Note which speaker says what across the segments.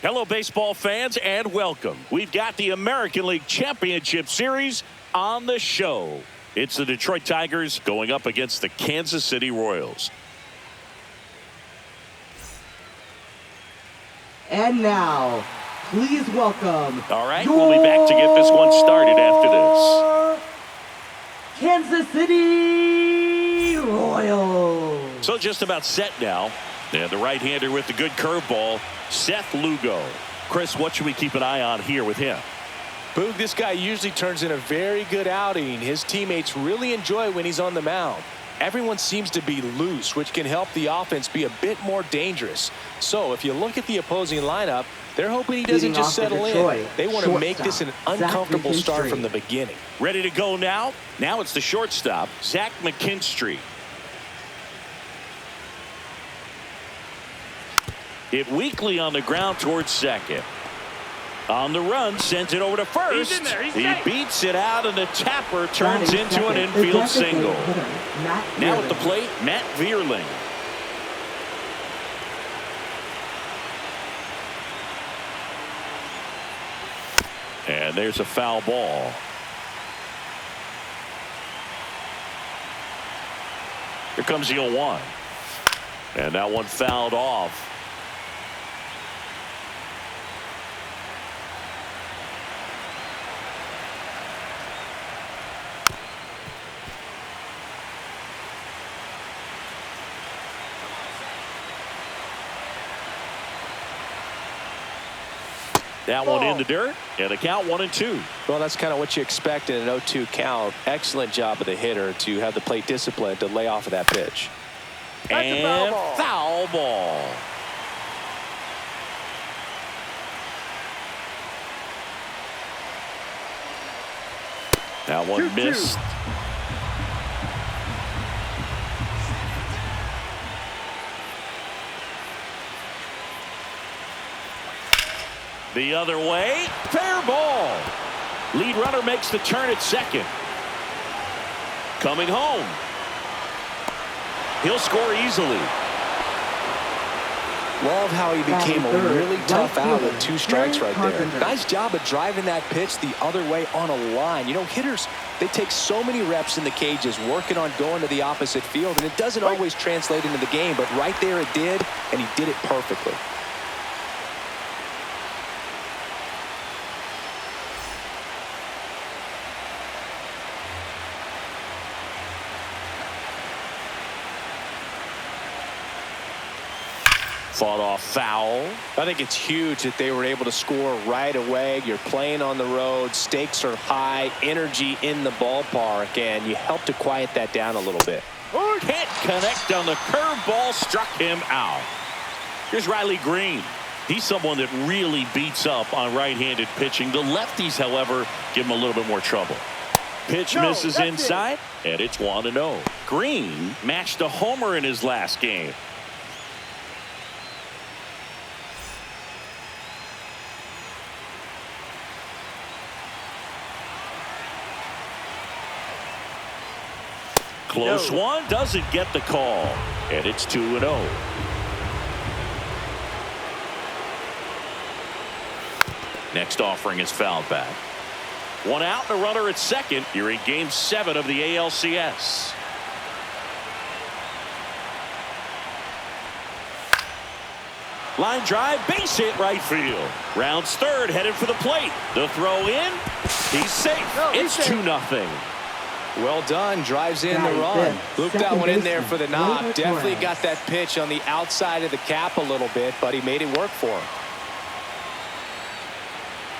Speaker 1: Hello, baseball fans, and welcome. We've got the American League Championship Series on the show. It's the Detroit Tigers going up against the Kansas City Royals.
Speaker 2: And now, please welcome.
Speaker 1: All right, we'll be back to get this one started after this.
Speaker 2: Kansas City Royals.
Speaker 1: So just about set now. And the right-hander with the good curveball, Seth Lugo. Chris, what should we keep an eye on here with him?
Speaker 3: Boog, this guy usually turns in a very good outing. His teammates really enjoy when he's on the mound. Everyone seems to be loose, which can help the offense be a bit more dangerous. So if you look at the opposing lineup, they're hoping he doesn't just settle in. They want to make this an uncomfortable start from the beginning.
Speaker 1: Ready to go now? Now it's the shortstop, Zach McKinstry. Hit weakly on the ground towards second. On the run, sends it over to first. He beats it out, and the tapper turns into an infield single. Now at the plate, Matt Vierling. And there's a foul ball. Here comes the 0-1. And that one fouled off. That one in the dirt, and the count 1-2.
Speaker 3: Well, that's kind of what you expect in an 0-2 count. Excellent job of the hitter to have the plate discipline to lay off of that pitch.
Speaker 1: And foul ball. That one missed. The other way, fair ball. Lead runner makes the turn at second. Coming home. He'll score easily.
Speaker 3: Love how he became a really tough out with 2 strikes right there. Nice job of driving that pitch the other way on a line. You know, hitters, they take so many reps in the cages working on going to the opposite field, and it doesn't always translate into the game, but right there it did, and he did it perfectly.
Speaker 1: Fought off foul.
Speaker 3: I think it's huge that they were able to score right away. You're playing on the road. Stakes are high. Energy in the ballpark. And you help to quiet that down a little bit.
Speaker 1: Can't connect on the curveball. Struck him out. Here's Riley Green. He's someone that really beats up on right-handed pitching. The lefties, however, give him a little bit more trouble. Pitch misses inside, and it's 1-0. Green matched a homer in his last game. Close one, doesn't get the call, and it's 2-0. Next offering is fouled back. One out and a runner at second. You're in Game 7 of the ALCS. Line drive, base hit right field. Rounds third, headed for the plate. The throw in, he's safe. It's 2-0.
Speaker 3: Well done. Drives in the run. Looped that one in there for the knock. Definitely got that pitch on the outside of the cap a little bit, but he made it work for him.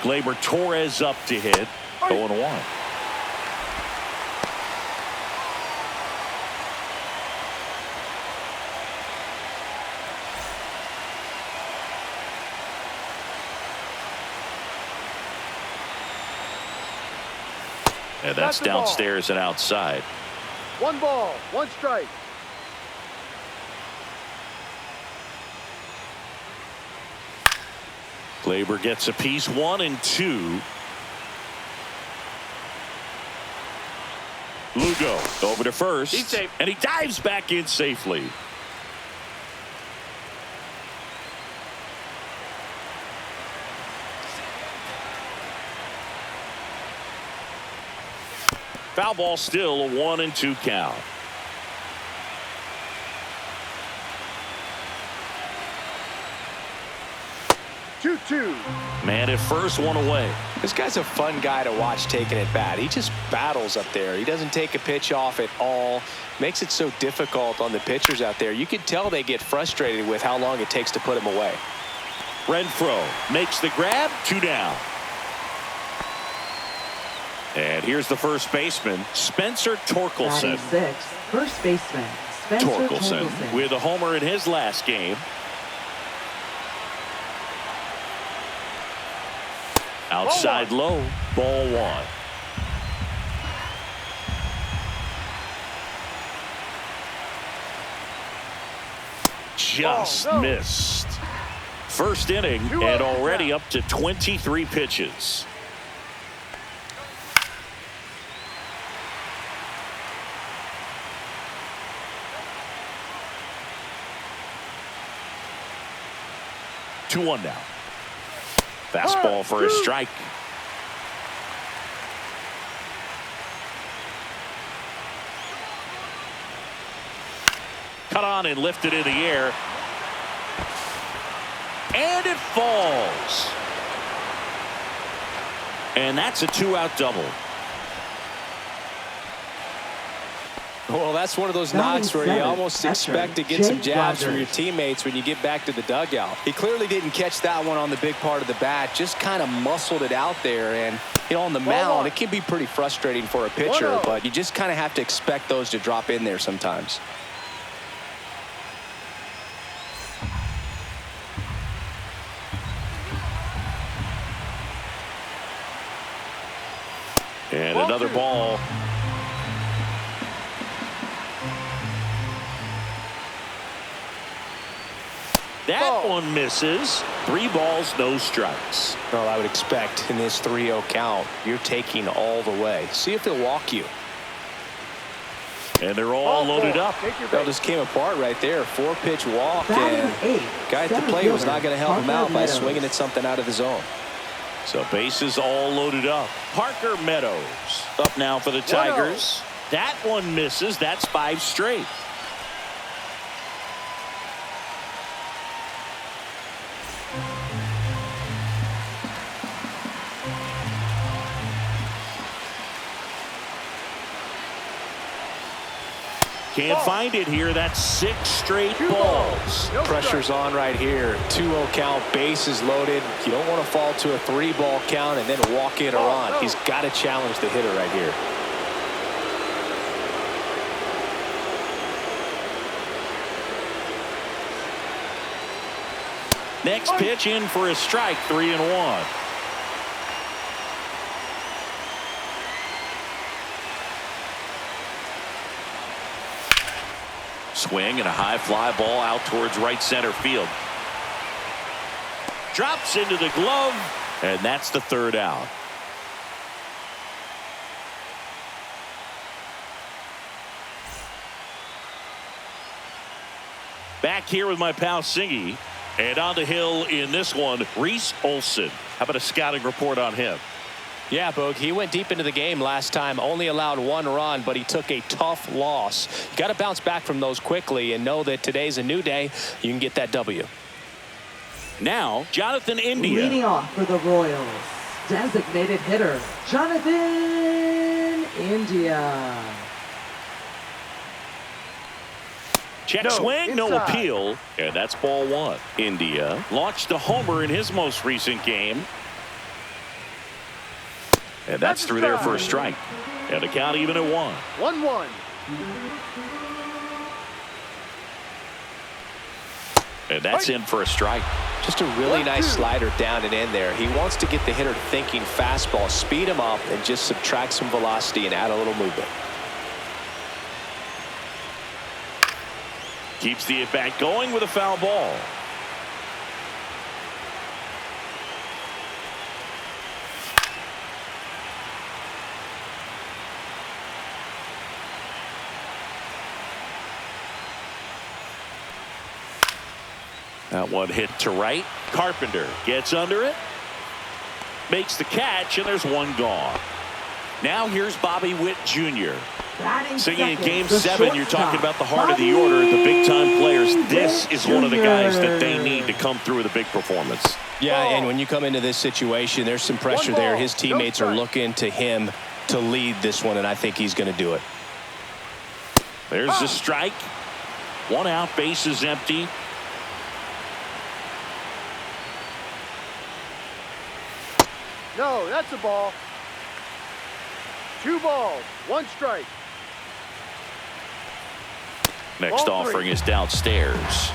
Speaker 1: Gleyber Torres up to hit. 0-1. And that's downstairs and outside.
Speaker 4: 1 ball, 1 strike.
Speaker 1: Gleyber gets a piece, 1-2. Lugo over to first.
Speaker 4: He's safe.
Speaker 1: And he dives back in safely. Foul ball, still a 1-2 count. Man at first, one away.
Speaker 3: This guy's a fun guy to watch taking at bat. He just battles up there. He doesn't take a pitch off at all. Makes it so difficult on the pitchers out there. You can tell they get frustrated with how long it takes to put him away.
Speaker 1: Renfroe makes the grab, 2 down. And here's the first baseman, Spencer Torkelson.
Speaker 2: Batting 6, first baseman, Spencer Torkelson.
Speaker 1: With a homer in his last game. Outside low, ball 1. Just missed. First inning and already up to 23 pitches. Two one now. Fastball for a strike. Cut on and lifted in the air. And it falls. And that's a 2-out double.
Speaker 3: Well, that's one of those knocks where you almost expect to get some jabs from your teammates when you get back to the dugout. He clearly didn't catch that one on the big part of the bat, just kind of muscled it out there. And, you know, on the mound, it can be pretty frustrating for a pitcher, but you just kind of have to expect those to drop in there sometimes.
Speaker 1: And another ball. That one misses. 3 balls, no strikes.
Speaker 3: Well, I would expect in this 3-0 count, you're taking all the way. See if they'll walk you.
Speaker 1: And they're all loaded up.
Speaker 3: That just came apart right there. 4-pitch walk, and guy at the plate was not going to help him out by swinging at something out of the zone.
Speaker 1: So bases all loaded up. Parker Meadows up now for the Tigers. That one misses. That's 5 straight. Can't find it here. That's 6 straight balls.
Speaker 3: Pressure's on right here. 2-0 count, bases loaded. You don't want to fall to a 3-ball count and then walk in or on. He's got to challenge the hitter right here.
Speaker 1: Next pitch in for a strike, 3-1. Swing and a high fly ball out towards right center field. Drops into the glove, and that's the 3rd out. Back here with my pal Singy, and on the hill in this one, Reese Olson. How about a scouting report on him?
Speaker 3: Yeah, Boog, he went deep into the game last time, only allowed 1 run, but he took a tough loss. You got to bounce back from those quickly and know that today's a new day. You can get that W.
Speaker 1: Now, Jonathan India.
Speaker 2: Leading off for the Royals, designated hitter, Jonathan India.
Speaker 1: Check swing, no appeal, and that's ball 1. India launched a homer in his most recent game. And that's through there for a strike. And the count even at 1.
Speaker 4: 1-1.
Speaker 1: And that's in for a strike.
Speaker 3: Just a really nice slider down and in there. He wants to get the hitter thinking fastball, speed him up, and just subtract some velocity and add a little movement.
Speaker 1: Keeps the at-bat going with a foul ball. That one hit to right. Carpenter gets under it. Makes the catch, and there's 1 gone. Now here's Bobby Witt Jr.
Speaker 2: Batting
Speaker 1: Singing in
Speaker 2: second,
Speaker 1: Game
Speaker 2: the
Speaker 1: 7, you're talking
Speaker 2: shortstop,
Speaker 1: about the heart of the
Speaker 2: Bobby
Speaker 1: order, the big-time players. This
Speaker 2: Witt
Speaker 1: is one of the guys that they
Speaker 2: Jr.
Speaker 1: need to come through with a big performance.
Speaker 3: Yeah, and when you come into this situation, there's some pressure there. His teammates are looking to him to lead this one, and I think he's going to do it.
Speaker 1: There's the strike. 1 out, base is empty.
Speaker 4: No, that's a ball. 2 balls, 1 strike.
Speaker 1: Next
Speaker 4: Ball 3.
Speaker 1: offering is downstairs.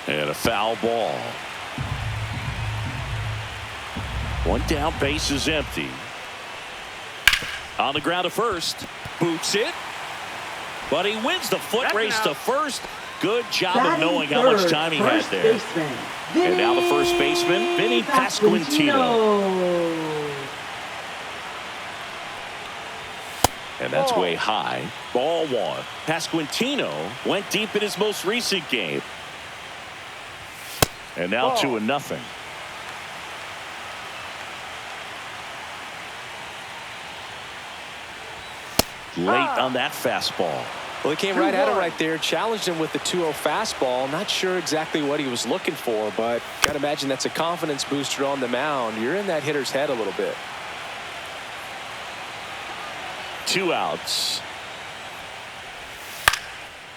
Speaker 1: And a foul ball. 1 down, base is empty. On the ground to first. Boots it. But he wins the foot
Speaker 4: That's
Speaker 1: race
Speaker 4: an
Speaker 1: to
Speaker 4: out.
Speaker 1: first. Good job of
Speaker 2: Batting
Speaker 1: knowing how much
Speaker 2: third,
Speaker 1: time he had
Speaker 2: first
Speaker 1: there.
Speaker 2: baseman,
Speaker 1: And now the first baseman, Vinny Pasquantino. And that's way high. Ball 1. Pasquantino went deep in his most recent game. And now 2-0. Late on that fastball.
Speaker 3: Well, he came right at it right there, challenged him with the 2-0 fastball. Not sure exactly what he was looking for, but got to imagine that's a confidence booster on the mound. You're in that hitter's head a little bit.
Speaker 1: 2 outs.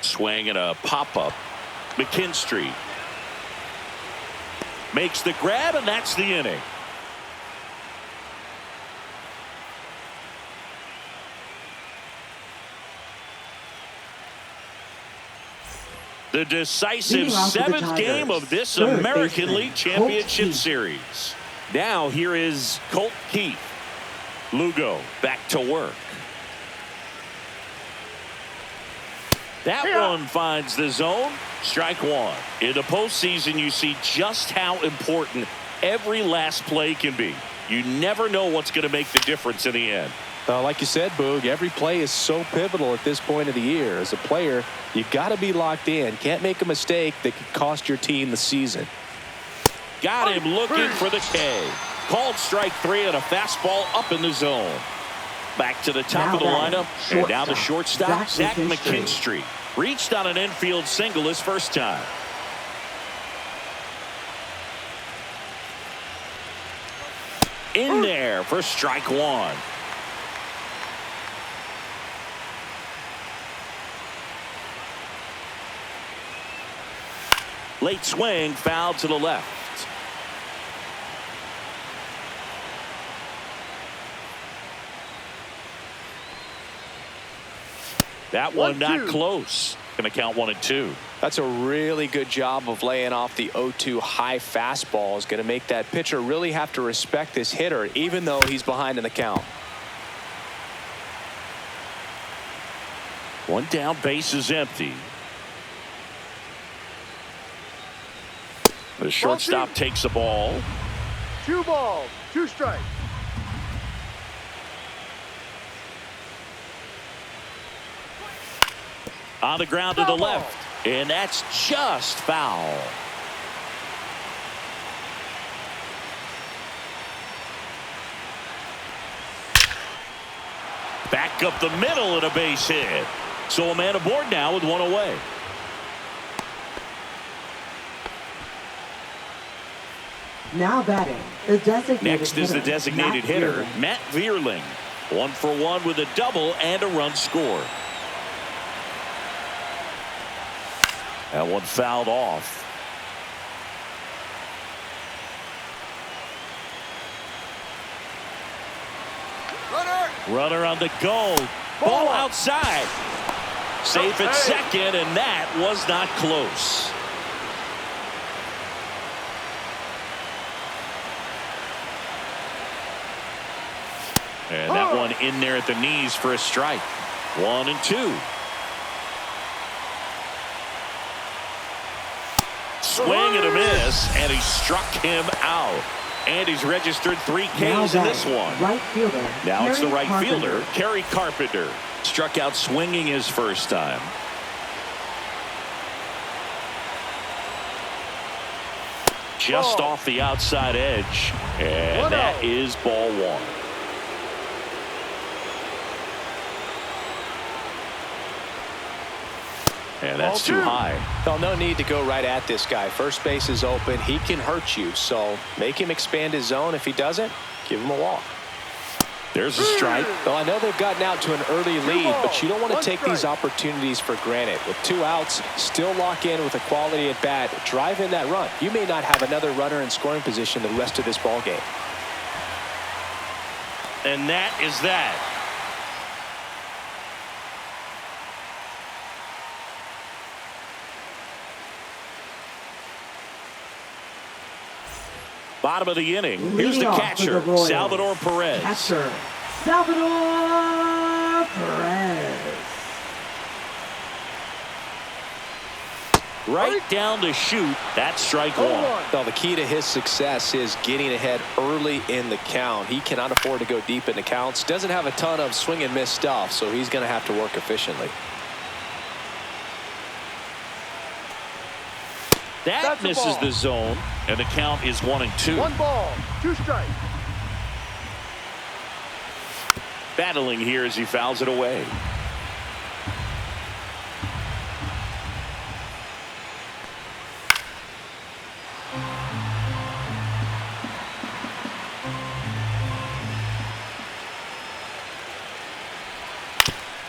Speaker 1: Swing and a pop-up. McKinstry makes the grab, and that's the inning. The decisive 7th game of this American League Championship Series. Now here is Colt Keith. Lugo back to work. That one finds the zone. Strike 1. In the postseason, you see just how important every last play can be. You never know what's going to make the difference in the end.
Speaker 3: Like you said, Boog, every play is so pivotal at this point of the year. As a player, you got to be locked in. Can't make a mistake that could cost your team the season.
Speaker 1: Got him looking for the K. Called strike 3 and a fastball up in the zone. Back to the top of the lineup. And now the shortstop, Zach McKinstry. Reached on an infield single his first time. In there for strike 1. Late swing, foul to the left. That one not close. Going to count 1-2.
Speaker 3: That's a really good job of laying off the 0-2 high fastball. Is going to make that pitcher really have to respect this hitter, even though he's behind in the count.
Speaker 1: 1 down, base is empty. The shortstop takes a ball.
Speaker 4: 2 balls, 2 strikes.
Speaker 1: On the ground to the left. And that's just foul. Back up the middle and a base hit. So a man aboard now with 1 away.
Speaker 2: Now batting, the designated
Speaker 1: Next is the
Speaker 2: hitter,
Speaker 1: designated
Speaker 2: Matt
Speaker 1: hitter,
Speaker 2: Vierling.
Speaker 1: Matt Vierling. 1 for 1 with a double and a run scored. That one fouled off. Runner on the go. Ball outside. Safe at second, and that was not close. And that one in there at the knees for a strike. 1-2. Swing and a miss, and he struck him out. And he's registered 3 Ks in this one.
Speaker 2: Right fielder,
Speaker 1: Now it's the right
Speaker 2: Carpenter.
Speaker 1: fielder, Kerry Carpenter. Struck out swinging his first time. just
Speaker 4: Ball.
Speaker 1: off the outside edge. And
Speaker 4: 1-0.
Speaker 1: that is ball one. And that's
Speaker 4: Ball
Speaker 1: too
Speaker 4: two.
Speaker 1: high.
Speaker 3: Well, no need to go right at this guy. First base is open. He can hurt you. So make him expand his zone. If he doesn't, give him a walk.
Speaker 1: There's a strike.
Speaker 3: Well, I know they've gotten out to an early lead, but you don't want to
Speaker 4: One
Speaker 3: take these
Speaker 4: strike.
Speaker 3: opportunities for granted. With 2 outs, still lock in with a quality at bat. Drive in that run. You may not have another runner in scoring position the rest of this ball game.
Speaker 1: And that is that. Bottom of the inning. Here's
Speaker 2: Leading
Speaker 1: the
Speaker 2: off for
Speaker 1: catcher,
Speaker 2: the Royals.
Speaker 1: Salvador Perez.
Speaker 2: Catcher, Salvador Perez.
Speaker 1: Right down to shoot. That's strike
Speaker 4: Ball
Speaker 1: one.
Speaker 4: one.
Speaker 3: Well, the key to his success is getting ahead early in the count. He cannot afford to go deep in the counts. Doesn't have a ton of swing and miss stuff, so he's going to have to work efficiently.
Speaker 1: That
Speaker 4: That's a
Speaker 1: misses
Speaker 4: ball.
Speaker 1: the zone, and the count is 1-2.
Speaker 4: 1 ball, 2 strikes.
Speaker 1: Battling here as he fouls it away.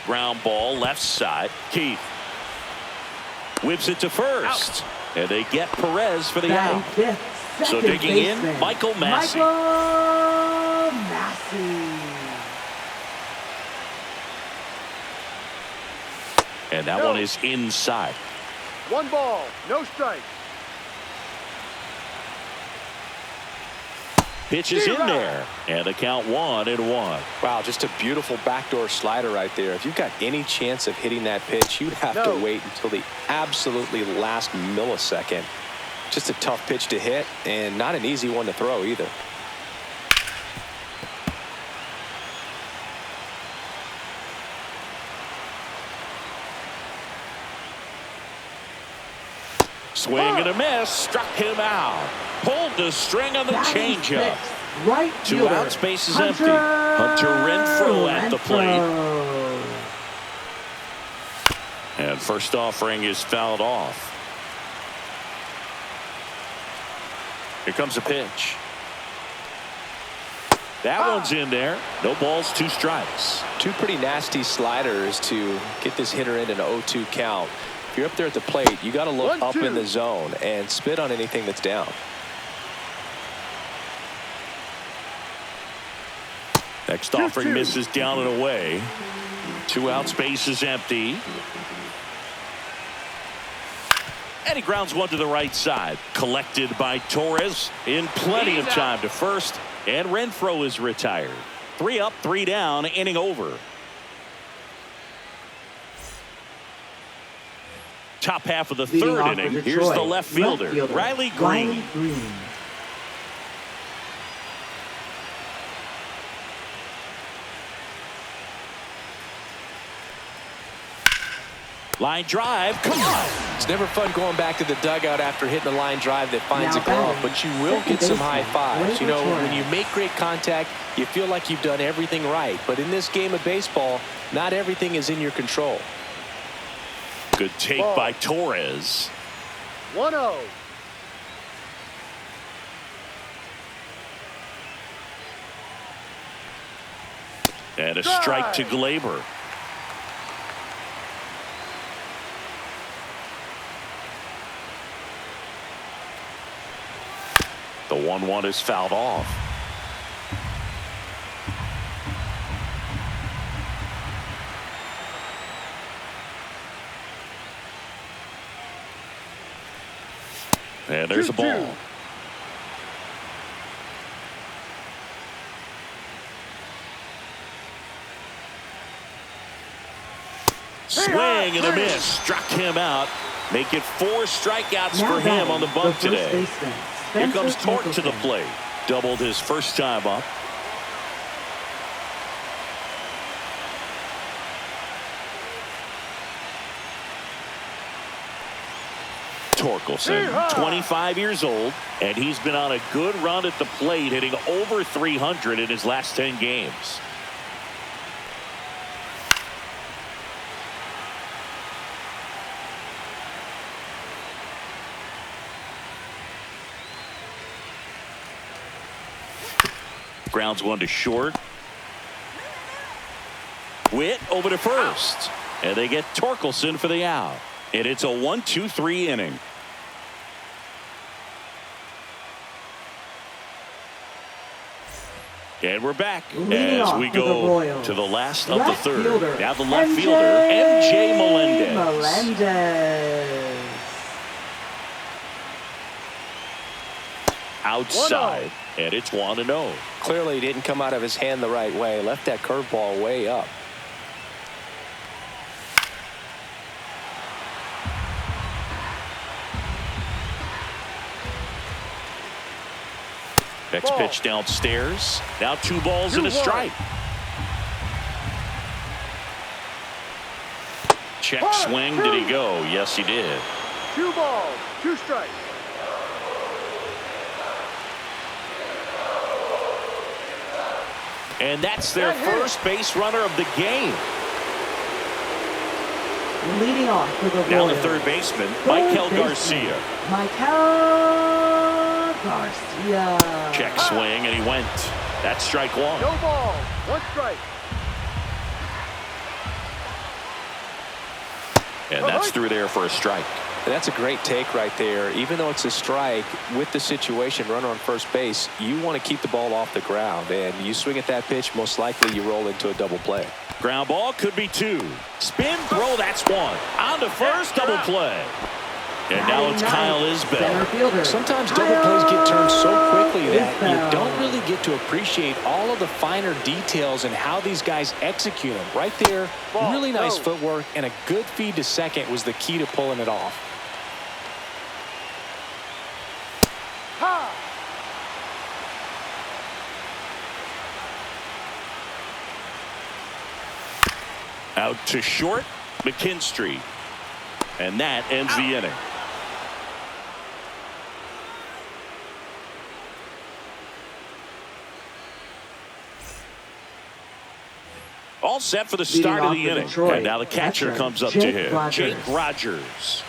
Speaker 1: Ground ball left side. Keith whips it to first. And they get Perez for the
Speaker 2: Batting
Speaker 1: out.
Speaker 2: fifth,
Speaker 1: So
Speaker 2: second
Speaker 1: digging in,
Speaker 2: baseman,
Speaker 1: Michael Massey.
Speaker 2: Michael Massey.
Speaker 1: And that
Speaker 4: No.
Speaker 1: one is inside.
Speaker 4: 1 ball, no strikes.
Speaker 1: Pitch is in
Speaker 4: Zero.
Speaker 1: there. And the count 1-1.
Speaker 3: Wow, just a beautiful backdoor slider right there. If you've got any chance of hitting that pitch, you'd have
Speaker 4: No.
Speaker 3: to wait until the absolutely last millisecond. Just a tough pitch to hit, and not an easy one to throw either.
Speaker 1: Swing and a miss. Struck him out. Pulled the string on the
Speaker 2: Batting
Speaker 1: changeup.
Speaker 2: sixth, right
Speaker 1: 2
Speaker 2: fielder,
Speaker 1: outs, base is
Speaker 2: Hunter
Speaker 1: empty. Hunter Renfroe at the plate.
Speaker 2: Renfroe.
Speaker 1: And first offering is fouled off. Here comes a pitch. That one's in there. No balls, 2 strikes.
Speaker 3: 2 pretty nasty sliders to get this hitter in an 0-2 count. If you're up there at the plate, you got to look
Speaker 4: 1-2.
Speaker 3: up in the zone and spit on anything that's down.
Speaker 1: Next offering
Speaker 4: 2-2.
Speaker 1: misses down and away. 2 outs, base is empty. And he grounds one to the right side. Collected by Torres in plenty of time to first. And Renfroe is retired. 3 up, 3 down, inning over. Top half of the
Speaker 2: Leading
Speaker 1: third
Speaker 2: off
Speaker 1: inning.
Speaker 2: for
Speaker 1: Here's the
Speaker 2: Detroit,
Speaker 1: left fielder, Riley Green.
Speaker 2: Riley Green.
Speaker 1: Line drive. Come on.
Speaker 3: It's never fun going back to the dugout after hitting a line drive that finds
Speaker 2: Now
Speaker 3: a glove,
Speaker 2: batting,
Speaker 3: but you will
Speaker 2: second
Speaker 3: get some
Speaker 2: baseman,
Speaker 3: high fives. You know,
Speaker 2: Torres.
Speaker 3: when you make great contact, you feel like you've done everything right. But in this game of baseball, not everything is in your control.
Speaker 1: Good take
Speaker 4: Ball.
Speaker 1: by Torres.
Speaker 4: 1-0.
Speaker 1: And a strike to Glaber. The 1-1 is fouled off. And there's a
Speaker 4: 2-2.
Speaker 1: ball. Swing and a miss. Struck him out. Make it 4 strikeouts
Speaker 2: Now
Speaker 1: for him on the
Speaker 2: batting,
Speaker 1: bump
Speaker 2: first
Speaker 1: today.
Speaker 2: baseman,
Speaker 1: Here
Speaker 2: Spencer
Speaker 1: comes Torque to the
Speaker 2: Torkelson.
Speaker 1: plate. Doubled his first time up. Torkelson, 25 years old, and he's been on a good run at the plate, hitting over 300 in his last 10 games. Grounds one to short. Witt over to first. And they get Torkelson for the out. And it's a 1-2-3 inning. And we're back as we go to the last of the third. Now the left fielder, MJ Melendez. Outside, and it's 1-0.
Speaker 3: Clearly didn't come out of his hand the right way. Left that curveball way up.
Speaker 1: Next pitch downstairs. Now 2 balls and a strike. Check swing. Did he go? Yes, he did.
Speaker 4: 2 balls, 2 strikes.
Speaker 1: And that's their first base runner of the game.
Speaker 2: Leading off for the
Speaker 1: Now
Speaker 2: Royals,
Speaker 1: the third baseman, Michael Garcia.
Speaker 2: Michael Garcia.
Speaker 1: Check swing, and he went. That's strike 1.
Speaker 4: No ball, 1 strike.
Speaker 1: And that's through there for a strike.
Speaker 3: And that's a great take right there. Even though it's a strike, with the situation, runner on first base, you want to keep the ball off the ground. And you swing at that pitch, most likely you roll into a double play.
Speaker 1: Ground ball could be 2. Spin throw, that's 1. On to first, double play. And now it's Kyle Isbell.
Speaker 3: Sometimes double plays get turned so quickly that you don't really get to appreciate all of the finer details and how these guys execute them. Right there, really nice footwork, and a good feed to second was the key to pulling it off.
Speaker 1: Out to short, McKinstry. And that ends the inning. All set for the start of the inning. And now the catcher comes up to him. Jake Rogers.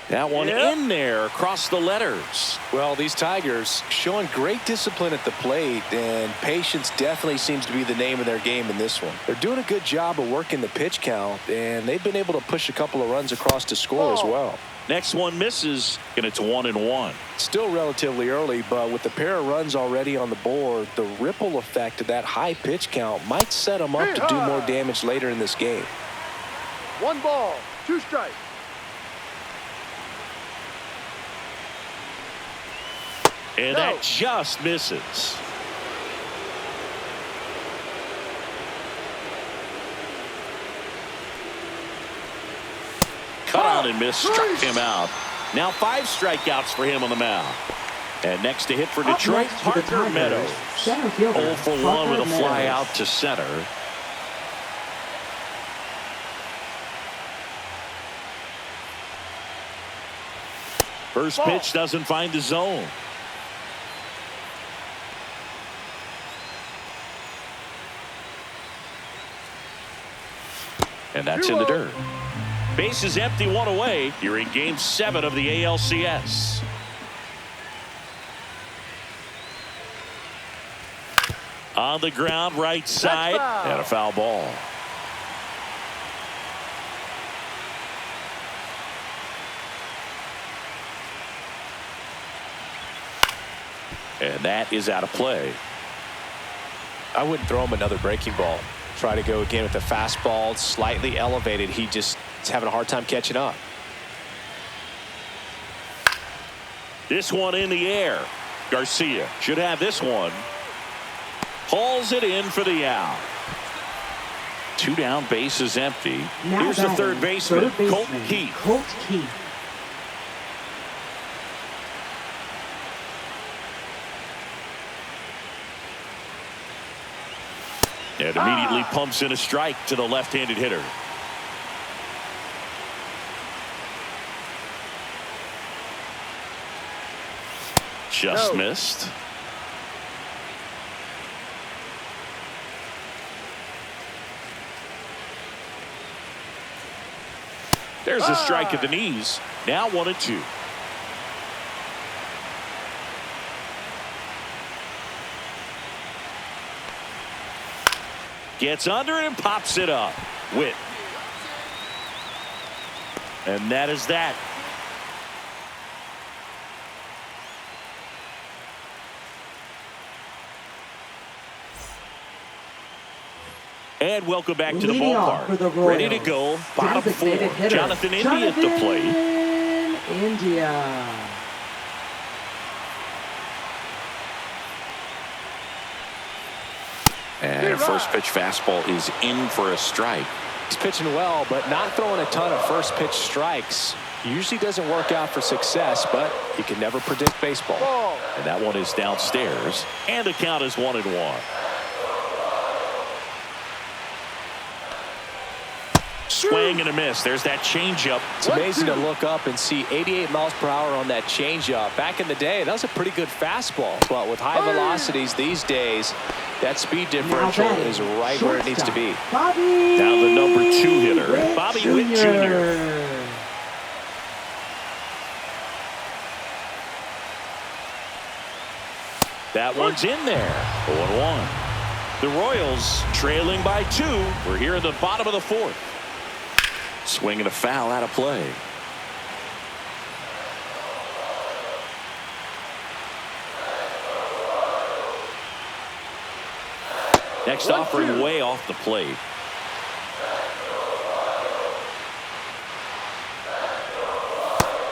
Speaker 1: That one in there across the letters.
Speaker 3: Well, these Tigers showing great discipline at the plate, and patience definitely seems to be the name of their game in this one. They're doing a good job of working the pitch count, and they've been able to push a couple of runs across to score as well.
Speaker 1: Next one misses, and it's 1-1.
Speaker 3: Still relatively early, but with the pair of runs already on the board, the ripple effect of that high pitch count might set them up to do more damage later in this game.
Speaker 4: 1 ball, 2 strikes.
Speaker 1: And that just misses. Cut out and missed, struck him out. Now 5 strikeouts for him on the mound. And next to hit for Detroit, Parker Meadows. 0 for 1 with a fly out to center. First pitch doesn't find the zone. And that's in the dirt. Base is empty, 1 away. You're in game 7 of the ALCS. On the ground, right side, and a foul ball. And that is out of play.
Speaker 3: I wouldn't throw him another breaking ball. Try to go again with the fastball, slightly elevated. He just is having a hard time catching up.
Speaker 1: This one in the air. Garcia should have this one. Hauls it in for the out. 2 down, base is empty. Here's the third baseman, Colt Keith. And immediately pumps in a strike to the left-handed hitter. Just missed. There's a strike at the knees. Now 1-2. Gets under it and pops it up. Witt. And that is that. And welcome back to the ballpark. Ready to go. Bottom four. Jonathan India at the plate.
Speaker 2: India.
Speaker 1: And a first pitch fastball is in for a strike.
Speaker 3: He's pitching well, but not throwing a ton of first pitch strikes. Usually doesn't work out for success, but you can never predict baseball.
Speaker 1: And that one is downstairs. And the count is 1-1. Swing and a miss. There's that changeup.
Speaker 3: It's amazing to look up and see 88 miles per hour on that changeup. Back in the day, that was a pretty good fastball. But with high velocities these days, that speed differential is right where it needs to be.
Speaker 1: Now the number 2 hitter, Bobby Witt Jr. That one's in there. 0-1. The Royals trailing by 2. We're here in the bottom of the 4th. Swing and a foul out of play. Next offering way off the plate.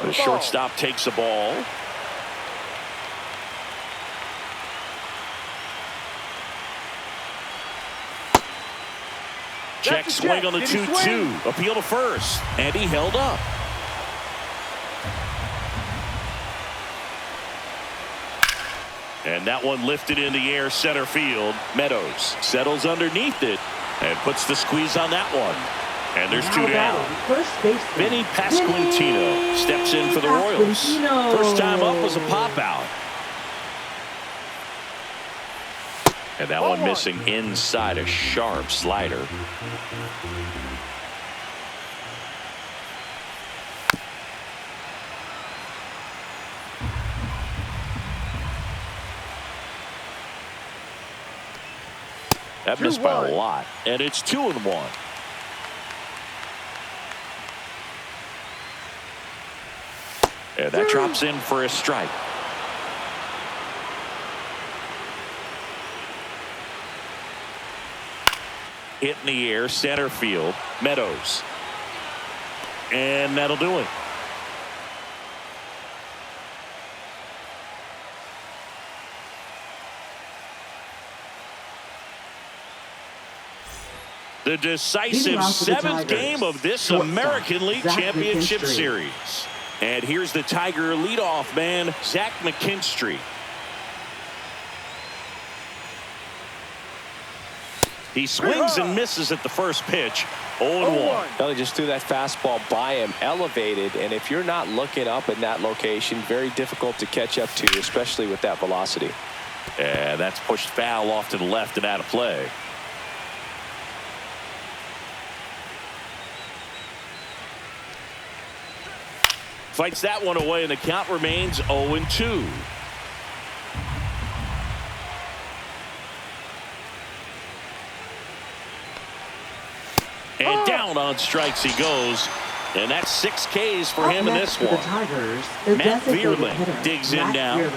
Speaker 1: The shortstop takes a ball. Check swing on the 2-2. Appeal to first. And he held up. And that one lifted in the air center field. Meadows settles underneath it and puts the squeeze on that one. And there's 2 down. Vinny Pasquantino steps in for the Royals. First time up was a pop out. And that one missing inside a sharp slider. That missed by a lot. And it's 2-1. And that drops in for a strike. Hit in the air, center field. Meadows. And that'll do it. The decisive 7th game of this American League Championship Series. And here's the Tiger leadoff man, Zach McKinstry. He swings and misses at the first pitch. 0-1.
Speaker 3: Well, he just threw that fastball by him, elevated, and if you're not looking up in that location, very difficult to catch up to, especially with that velocity.
Speaker 1: And that's pushed foul off to the left and out of play. Fights that one away, and the count remains 0-2. And down on strikes he goes. And that's 6 Ks for him in this one. Matt Vierling digs in now.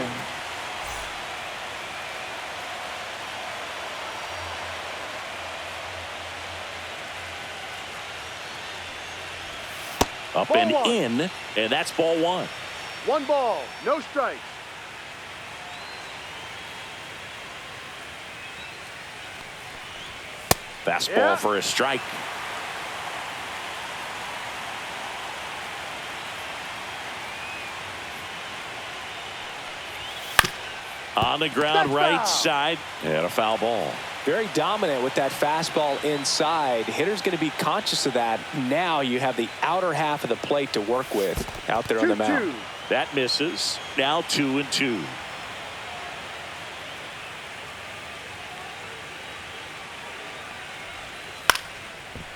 Speaker 1: Up and in, and that's ball 1.
Speaker 4: 1 ball, no strikes.
Speaker 1: Fastball for a strike. On the ground, right side, and a foul ball.
Speaker 3: Very dominant with that fastball inside. Hitter's going to be conscious of that. Now you have the outer half of the plate to work with out there on the mound.
Speaker 1: That misses. Now 2-2.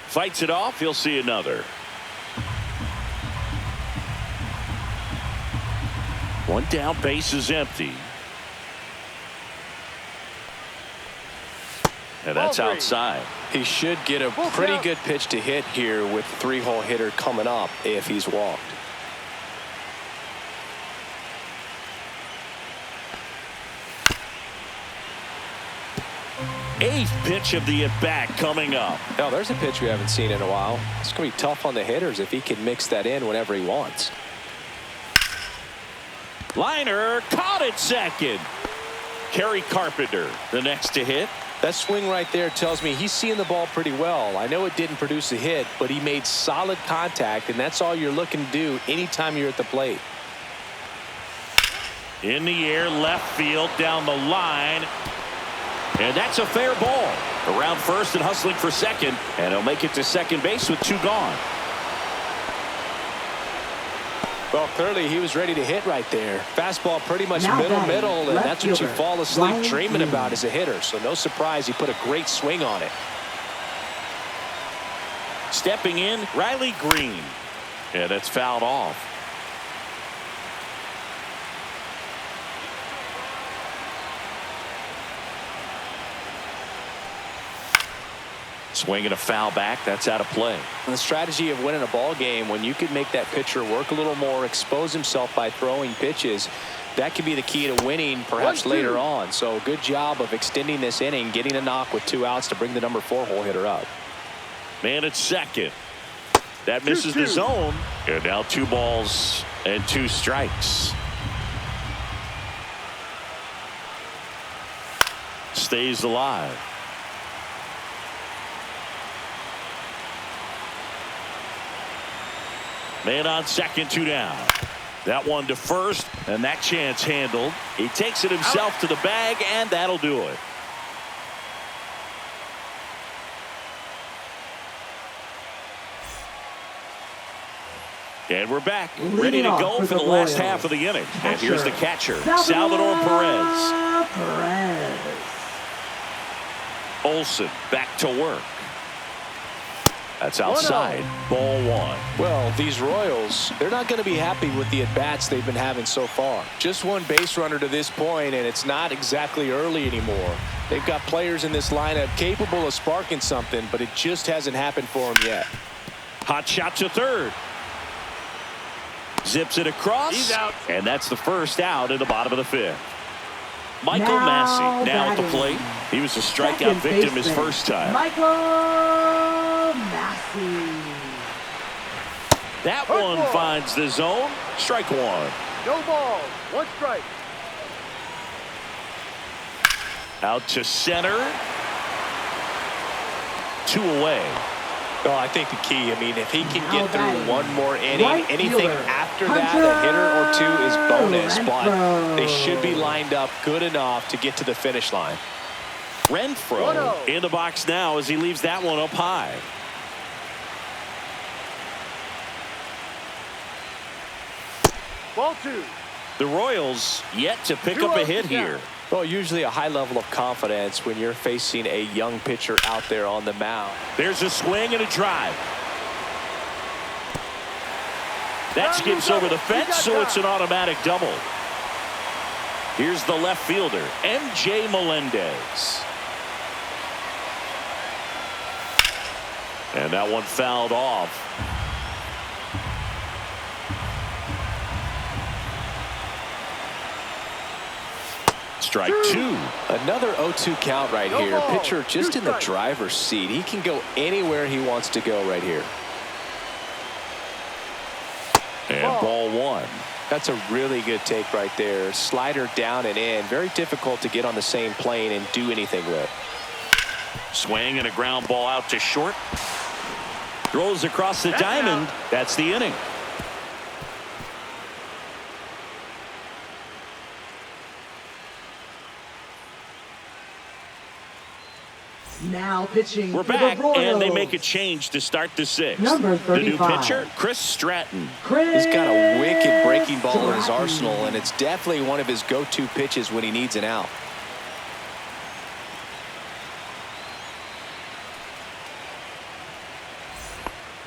Speaker 1: Fights it off. He'll see another. One down, base is empty. And that's outside.
Speaker 3: He should get a pretty good pitch to hit here with the 3-hole hitter coming up if he's walked.
Speaker 1: Eighth pitch of the at-bat coming up.
Speaker 3: Now there's a pitch we haven't seen in a while. It's going to be tough on the hitters if he can mix that in whenever he wants.
Speaker 1: Liner caught at second. Kerry Carpenter the next to hit.
Speaker 3: That swing right there tells me he's seeing the ball pretty well. I know it didn't produce a hit, but he made solid contact, and that's all you're looking to do anytime you're at the plate.
Speaker 1: In the air, left field, down the line. And that's a fair ball. Around first and hustling for second, and he'll make it to second base with 2 gone.
Speaker 3: Well, clearly he was ready to hit right there. Fastball pretty much
Speaker 2: Now
Speaker 3: middle, and that's what you
Speaker 2: fielder,
Speaker 3: fall asleep
Speaker 2: Ryan
Speaker 3: dreaming
Speaker 2: Green.
Speaker 3: about as a hitter. So no surprise he put a great swing on it.
Speaker 1: Stepping in, Riley Green. And it's fouled off. Swing and a foul back. That's out of play.
Speaker 3: And the strategy of winning a ball game, when you can make that pitcher work a little more, expose himself by throwing pitches, that could be the key to winning perhaps later on. So good job of extending this inning, getting a knock with 2 outs to bring the number 4-hole hitter up.
Speaker 1: Man at second. That misses the zone. And now 2 balls and 2 strikes. Stays alive. Man on second, 2 down. That one to first, and that chance handled. He takes it himself to the bag, and that'll do it. And we're back, ready to go for the last half of the inning. And here's the catcher, Salvador Perez. Olsen back to work. That's outside. Ball 1.
Speaker 3: Well, these Royals, they're not going to be happy with the at-bats they've been having so far. Just one base runner to this point, and it's not exactly early anymore. They've got players in this lineup capable of sparking something, but it just hasn't happened for them yet.
Speaker 1: Hot shot to third. Zips it across.
Speaker 4: He's out.
Speaker 1: And that's the first out in the bottom of the 5th. Michael Massey now at the plate. He was a strikeout victim his first time.
Speaker 2: Michael Massey.
Speaker 1: That one finds the zone. Strike 1.
Speaker 4: No ball. 1 strike.
Speaker 1: Out to center. 2 away.
Speaker 3: Well, I think the key, I mean, if he can get through
Speaker 2: batting,
Speaker 3: one more inning,
Speaker 2: right
Speaker 3: anything
Speaker 2: fielder,
Speaker 3: after that, a hitter or 2 is bonus, but
Speaker 2: Renfroe.
Speaker 3: they should be lined up good enough to get to the finish line.
Speaker 1: Renfroe
Speaker 4: 1-0.
Speaker 1: in the box now as he leaves that one up high.
Speaker 4: Ball 2.
Speaker 1: The Royals yet to pick up a hit here.
Speaker 3: Well, usually a high level of confidence when you're facing a young pitcher out there on the mound.
Speaker 1: There's a swing and a drive. That skips over the fence, so it's an automatic double. Here's the left fielder, M.J. Melendez. And that one fouled off. Strike 2.
Speaker 3: Another 0-2 count right
Speaker 4: No
Speaker 3: here.
Speaker 4: ball.
Speaker 3: Pitcher just
Speaker 4: 2
Speaker 3: in the
Speaker 4: strikes.
Speaker 3: driver's seat. He can go anywhere he wants to go right here.
Speaker 1: And ball 1.
Speaker 3: That's a really good take right there. Slider down and in. Very difficult to get on the same plane and do anything with.
Speaker 1: Swing and a ground ball out to short. Throws across the diamond. That's the inning.
Speaker 2: Now pitching.
Speaker 1: We're
Speaker 2: for the
Speaker 1: back, and they
Speaker 2: Royals.
Speaker 1: make a change to start the sixth.
Speaker 2: Number
Speaker 1: The new
Speaker 2: 35.
Speaker 1: pitcher, Chris Stratton.
Speaker 3: He's got a wicked breaking ball in his
Speaker 2: Stratton.
Speaker 3: arsenal, and it's definitely one of his go-to pitches when he needs an out.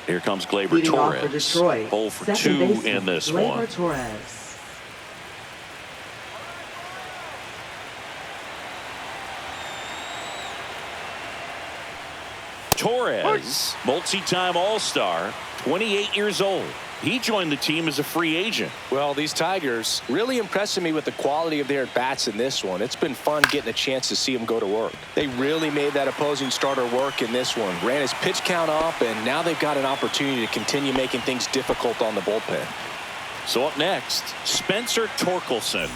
Speaker 1: Here comes Gleyber
Speaker 2: Leading off for
Speaker 1: Torres.
Speaker 2: Detroit.
Speaker 1: 0 for
Speaker 2: Second
Speaker 1: 2
Speaker 2: baseman,
Speaker 1: in this
Speaker 2: Gleyber
Speaker 1: one.
Speaker 2: Torres.
Speaker 1: Torres, multi-time All-Star, 28 years old. He joined the team as a free agent.
Speaker 3: Well, these Tigers really impressing me with the quality of their at-bats in this one. It's been fun getting a chance to see them go to work. They really made that opposing starter work in this one. Ran his pitch count up, and now they've got an opportunity to continue making things difficult on the bullpen.
Speaker 1: So up next, Spencer Torkelson.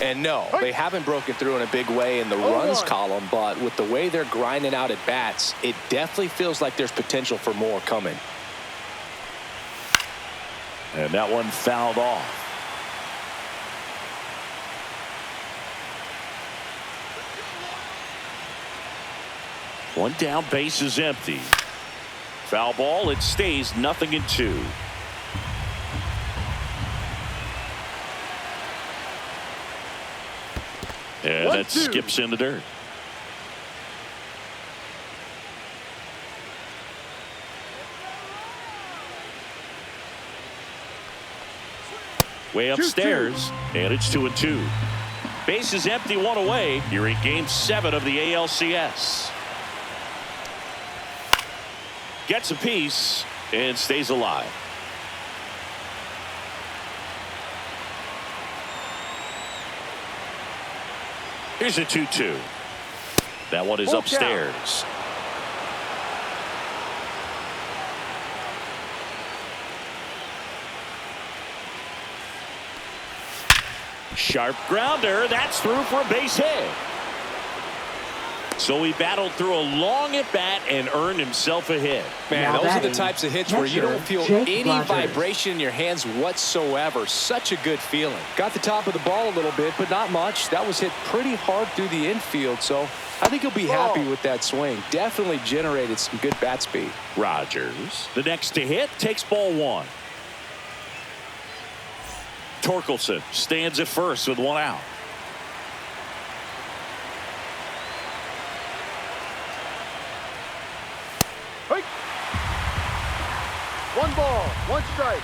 Speaker 3: And no, they haven't broken through in a big way in the runs column, but with the way they're grinding out at bats, it definitely feels like there's potential for more coming.
Speaker 1: And that one fouled off. One down, base is empty. Foul ball, it stays 0-2. And that skips in the dirt. Way upstairs, and it's 2-2. Base is empty, one away. You're in Game 7 of the ALCS. Gets a piece and stays alive. Here's a 2-2. That one is upstairs. Sharp grounder. That's through for a base hit. So he battled through a long at bat and earned himself a hit.
Speaker 3: Man,
Speaker 2: Now
Speaker 3: those are the
Speaker 2: batting,
Speaker 3: types of hits where you don't feel
Speaker 2: Jake
Speaker 3: any
Speaker 2: Rogers.
Speaker 3: vibration in your hands whatsoever. Such a good feeling. Got the top of the ball a little bit, but not much. That was hit pretty hard through the infield, so I think he'll be happy with that swing. Definitely generated some good bat speed.
Speaker 1: Rogers, the next to hit, takes ball one. Torkelson stands at first with one out.
Speaker 4: One ball, one strike.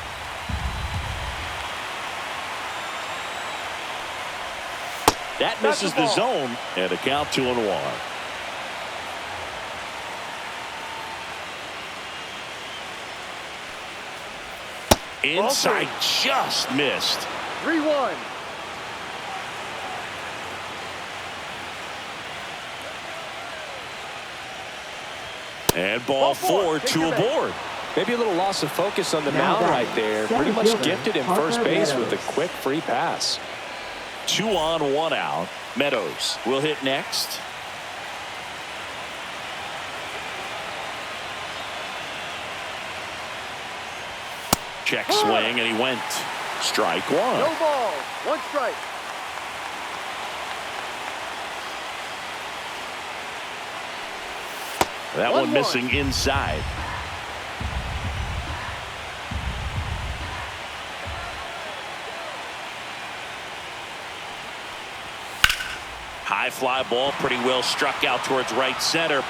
Speaker 1: That misses the zone, and a count 2-1. Inside, just missed.
Speaker 4: 3-1.
Speaker 1: And ball four, two aboard.
Speaker 3: Maybe a little loss of focus on the
Speaker 2: Now
Speaker 3: mound
Speaker 2: batting,
Speaker 3: right there.
Speaker 2: center
Speaker 3: Pretty much
Speaker 2: fielder,
Speaker 3: gifted him
Speaker 2: Parker
Speaker 3: first base with a
Speaker 2: Meadows.
Speaker 3: quick free pass.
Speaker 1: 2 on, 1 out. Meadows will hit next. Check swing, and he went. Strike one.
Speaker 4: No ball, one strike.
Speaker 1: That one missing inside. High fly ball, pretty well struck out towards right center.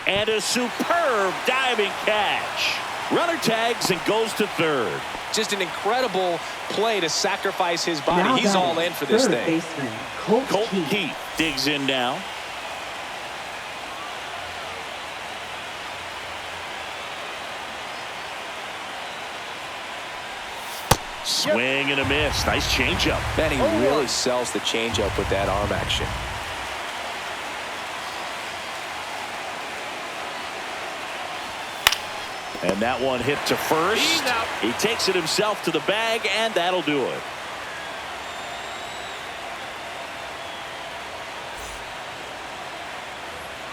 Speaker 1: And a superb diving catch. Runner tags and goes to third.
Speaker 3: Just an incredible play to sacrifice his
Speaker 2: Now
Speaker 3: body. He's all
Speaker 2: batting,
Speaker 3: in for this
Speaker 2: third
Speaker 3: thing.
Speaker 2: baseman, Colt
Speaker 1: Colton
Speaker 2: Keith.
Speaker 1: Keith digs in now. Swing and a miss. Nice changeup.
Speaker 3: Man, he really sells the changeup with that arm action.
Speaker 1: And that one hit to first. He takes it himself to the bag, and that'll do it.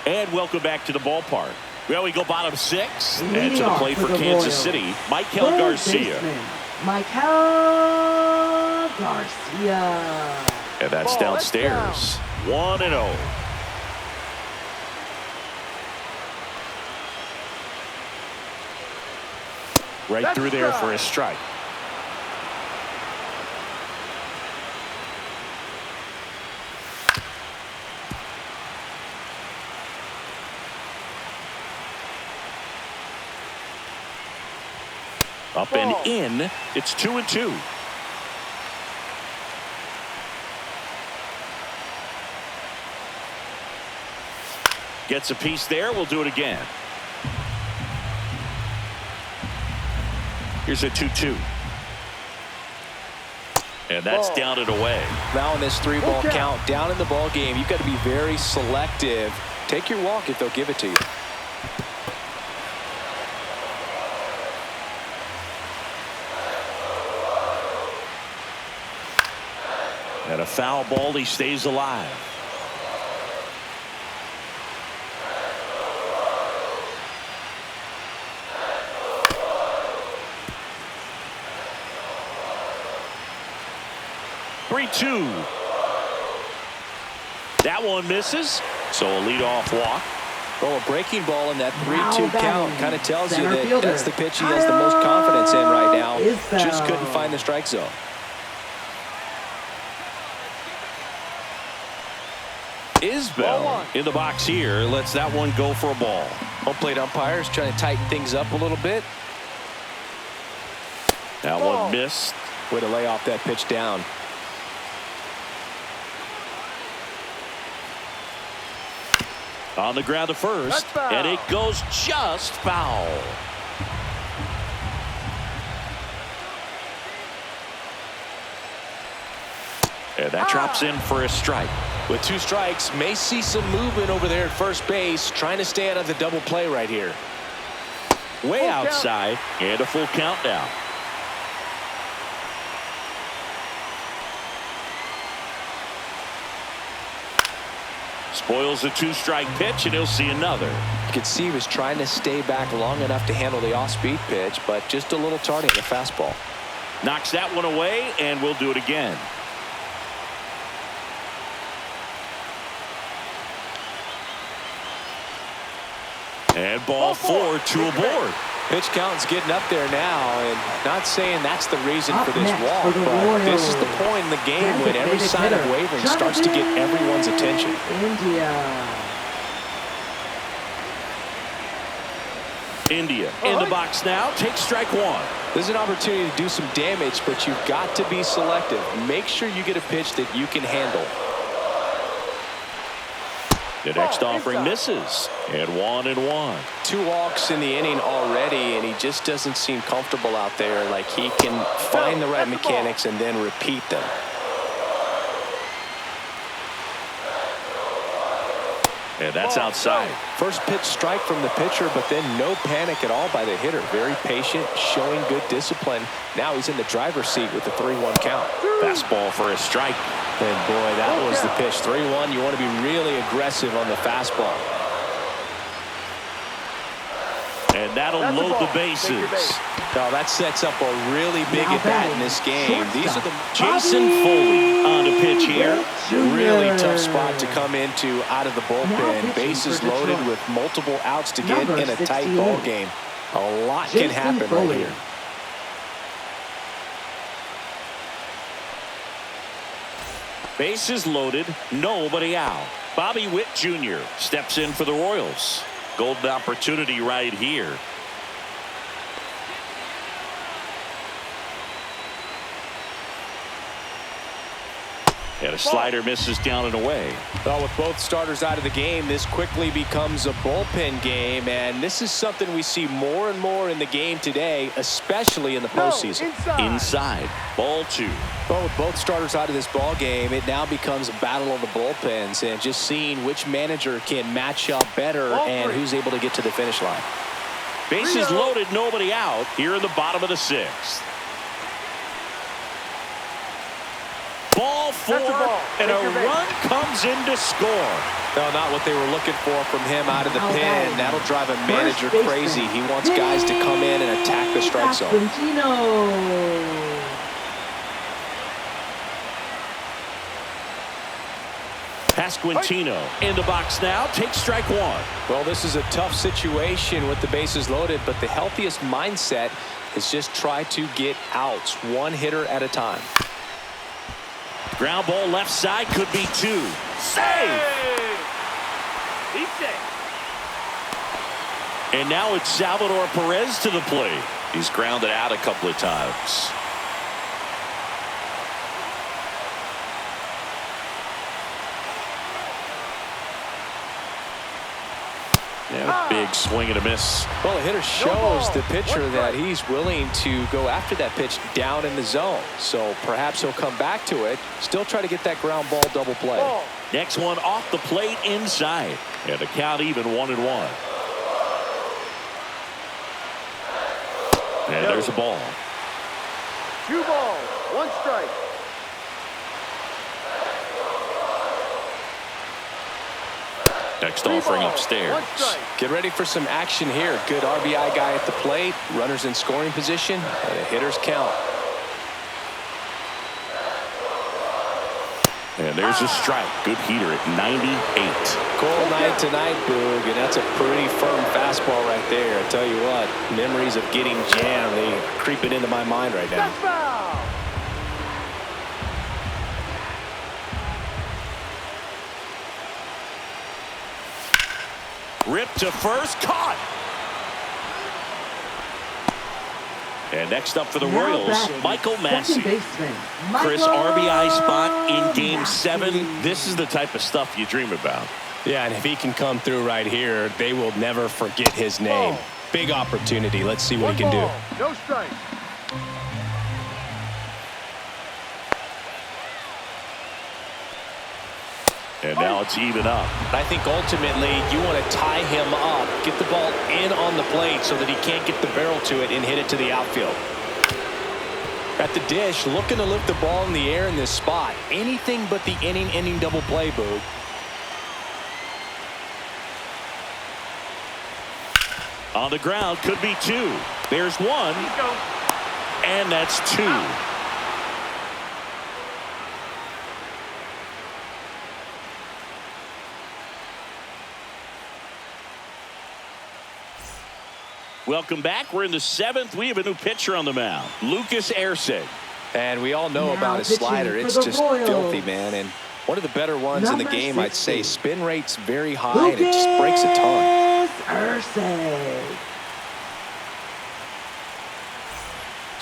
Speaker 1: And welcome back to the ballpark. Well, we go bottom six. And to the plate for Kansas City, Michael
Speaker 2: Third
Speaker 1: Garcia.
Speaker 2: baseman, Michael Garcia.
Speaker 1: And that's
Speaker 4: Ball,
Speaker 1: downstairs. 1-0. Right
Speaker 4: That's
Speaker 1: through there
Speaker 4: strike.
Speaker 1: for a strike. Up and
Speaker 4: Ball.
Speaker 1: in. It's 2-2. Gets a piece there. We'll do it again. Here's a 2-2. And that's
Speaker 4: Ball.
Speaker 1: down and away.
Speaker 3: Now in this 3-ball
Speaker 4: Okay.
Speaker 3: count, down in the ball game, you've got to be very selective. Take your walk if they'll give it to you.
Speaker 1: And a foul ball. He stays alive. Three-two. That one misses. So a leadoff walk.
Speaker 3: Well, a breaking ball in that
Speaker 2: Now
Speaker 3: 3-2
Speaker 2: batting,
Speaker 3: count kind of tells you
Speaker 2: center
Speaker 3: that
Speaker 2: fielder,
Speaker 3: that's the pitch he has the most confidence in right now.
Speaker 2: Isbell.
Speaker 3: Just couldn't find the strike zone.
Speaker 1: Isbell in the box here. Lets that one go for a ball.
Speaker 3: Home plate umpires trying to tighten things up a little bit.
Speaker 1: That
Speaker 4: Ball.
Speaker 1: one missed.
Speaker 3: Way to lay off that pitch down.
Speaker 1: On the ground to first.
Speaker 4: That's foul.
Speaker 1: And it goes just foul. And that drops in for a strike.
Speaker 3: With 2 strikes, may see some movement over there at first base, trying to stay out of the double play right here.
Speaker 1: Way
Speaker 4: Full count.
Speaker 1: outside. And a full count now. Spoils the 2-strike pitch, and he'll see another.
Speaker 3: You could see he was trying to stay back long enough to handle the off-speed pitch, but just a little tardy on the fastball.
Speaker 1: Knocks that one away, and we'll do it again. And ball 4, 2 aboard.
Speaker 3: Pitch count's getting up there now, and not saying that's the reason
Speaker 2: Up
Speaker 3: for this
Speaker 2: next
Speaker 3: walk,
Speaker 2: for the
Speaker 3: but this is the
Speaker 2: Royals.
Speaker 3: point in the game when every sign of wavering starts to get everyone's attention.
Speaker 1: India in the box now. Takes strike 1.
Speaker 3: There's an opportunity to do some damage, but you've got to be selective. Make sure you get a pitch that you can handle.
Speaker 1: The next offering misses. And 1-1.
Speaker 3: 2 walks in the inning already, and he just doesn't seem comfortable out there. Like he can find the right mechanics and then repeat them.
Speaker 1: And that's outside.
Speaker 3: First pitch strike from the pitcher, but then no panic at all by the hitter. Very patient, showing good discipline. Now he's in the driver's seat with the 3-1 count.
Speaker 1: Fastball for a strike.
Speaker 3: And boy, that was the pitch. 3-1. You want to be really aggressive on the fastball.
Speaker 1: And that'll
Speaker 4: That's a
Speaker 1: load
Speaker 4: ball.
Speaker 1: the
Speaker 4: Take your
Speaker 1: bases.
Speaker 4: base.
Speaker 3: Now that sets up a really big
Speaker 2: Now
Speaker 3: at-bat in
Speaker 2: batting,
Speaker 3: this game. These are the
Speaker 1: Jason Foley on the pitch here.
Speaker 3: really tough spot to come into out of the
Speaker 2: Now
Speaker 3: bullpen.
Speaker 2: pitching
Speaker 3: Bases
Speaker 2: for
Speaker 3: loaded
Speaker 2: Detroit.
Speaker 3: with multiple outs to get
Speaker 2: Number
Speaker 3: in a tight
Speaker 2: 68.
Speaker 3: ball game. A lot can
Speaker 2: Jason
Speaker 3: happen right
Speaker 2: Foley.
Speaker 3: here.
Speaker 1: Bases loaded, nobody out. Bobby Witt Jr. steps in for the Royals. Golden opportunity right here. And a slider misses down and away.
Speaker 3: Well, with both starters out of the game, this quickly becomes a bullpen game, and this is something we see more and more in the game today, especially in the postseason.
Speaker 1: Inside. Ball 2.
Speaker 3: Well, with both starters out of this ball game, it now becomes a battle of the bullpens, and just seeing which manager can match up better and who's able to get to the finish line.
Speaker 1: Bases loaded, nobody out here in the bottom of the 6th. Ball 4,
Speaker 4: ball.
Speaker 1: and a
Speaker 4: Take your base.
Speaker 1: run comes in to score.
Speaker 3: No, not what they were looking for from him out of the
Speaker 2: Now
Speaker 3: pen.
Speaker 2: batting,
Speaker 3: That'll drive a
Speaker 2: first
Speaker 3: manager
Speaker 2: baseman,
Speaker 3: crazy. He wants guys to come in and attack the strike zone.
Speaker 2: Pasquantino.
Speaker 1: Pasquantino in the box now. Takes strike 1.
Speaker 3: Well, this is a tough situation with the bases loaded, but the healthiest mindset is just try to get outs, one hitter at a time.
Speaker 1: Ground ball left side, could be 2. Save!
Speaker 4: He's safe.
Speaker 1: And now it's Salvador Perez to the plate. He's grounded out a couple of times. Yeah, big swing and a miss.
Speaker 3: Well, the hitter shows the pitcher that he's willing to go after that pitch down in the zone. So perhaps he'll come back to it, still try to get that ground ball double play.
Speaker 4: Ball.
Speaker 1: Next one off the plate inside. And the count even 1-1. And there's a ball.
Speaker 4: 2 balls, 1 strike.
Speaker 1: Next
Speaker 4: 3
Speaker 1: offering
Speaker 4: balls,
Speaker 1: upstairs.
Speaker 4: 1 strike.
Speaker 3: Get ready for some action here. Good RBI guy at the plate, runners in scoring position, and a hitter's count.
Speaker 1: And there's a strike. Good heater at 98.
Speaker 3: Cold night tonight, Boog, and that's a pretty firm fastball right there. I tell you what, memories of getting jammed, they are creeping into my mind right now.
Speaker 4: That's foul.
Speaker 1: Ripped to first, caught. And next up for the
Speaker 2: Now
Speaker 1: Royals,
Speaker 2: batting,
Speaker 1: Michael Massey.
Speaker 2: second baseman,
Speaker 1: Chris,
Speaker 2: Michael
Speaker 1: RBI spot in Game
Speaker 2: Massey.
Speaker 1: 7. This is the type of stuff you dream about.
Speaker 3: Yeah, and if he can come through right here, they will never forget his name.
Speaker 4: Ball.
Speaker 3: Big opportunity. Let's see what
Speaker 4: 1
Speaker 3: he can
Speaker 4: ball,
Speaker 3: do.
Speaker 4: no strike.
Speaker 1: And now it's even up.
Speaker 3: I think ultimately you want to tie him up, get the ball in on the plate so that he can't get the barrel to it and hit it to the outfield. At the dish, looking to lift the ball in the air in this spot. Anything but the inning double play, Boog.
Speaker 1: On the ground, could be 2. There's 1. And that's 2. Welcome back. We're in the 7th. We have a new pitcher on the mound, Lucas Erceg.
Speaker 3: And we all know
Speaker 2: Now
Speaker 3: about his
Speaker 2: pitching
Speaker 3: slider.
Speaker 2: for
Speaker 3: It's
Speaker 2: the
Speaker 3: just
Speaker 2: Royals.
Speaker 3: filthy, man. And one of the better ones in the
Speaker 2: Number
Speaker 3: game, I'd say.
Speaker 2: 60.
Speaker 3: Spin rate's very high, and it just breaks a ton.
Speaker 2: Erceg.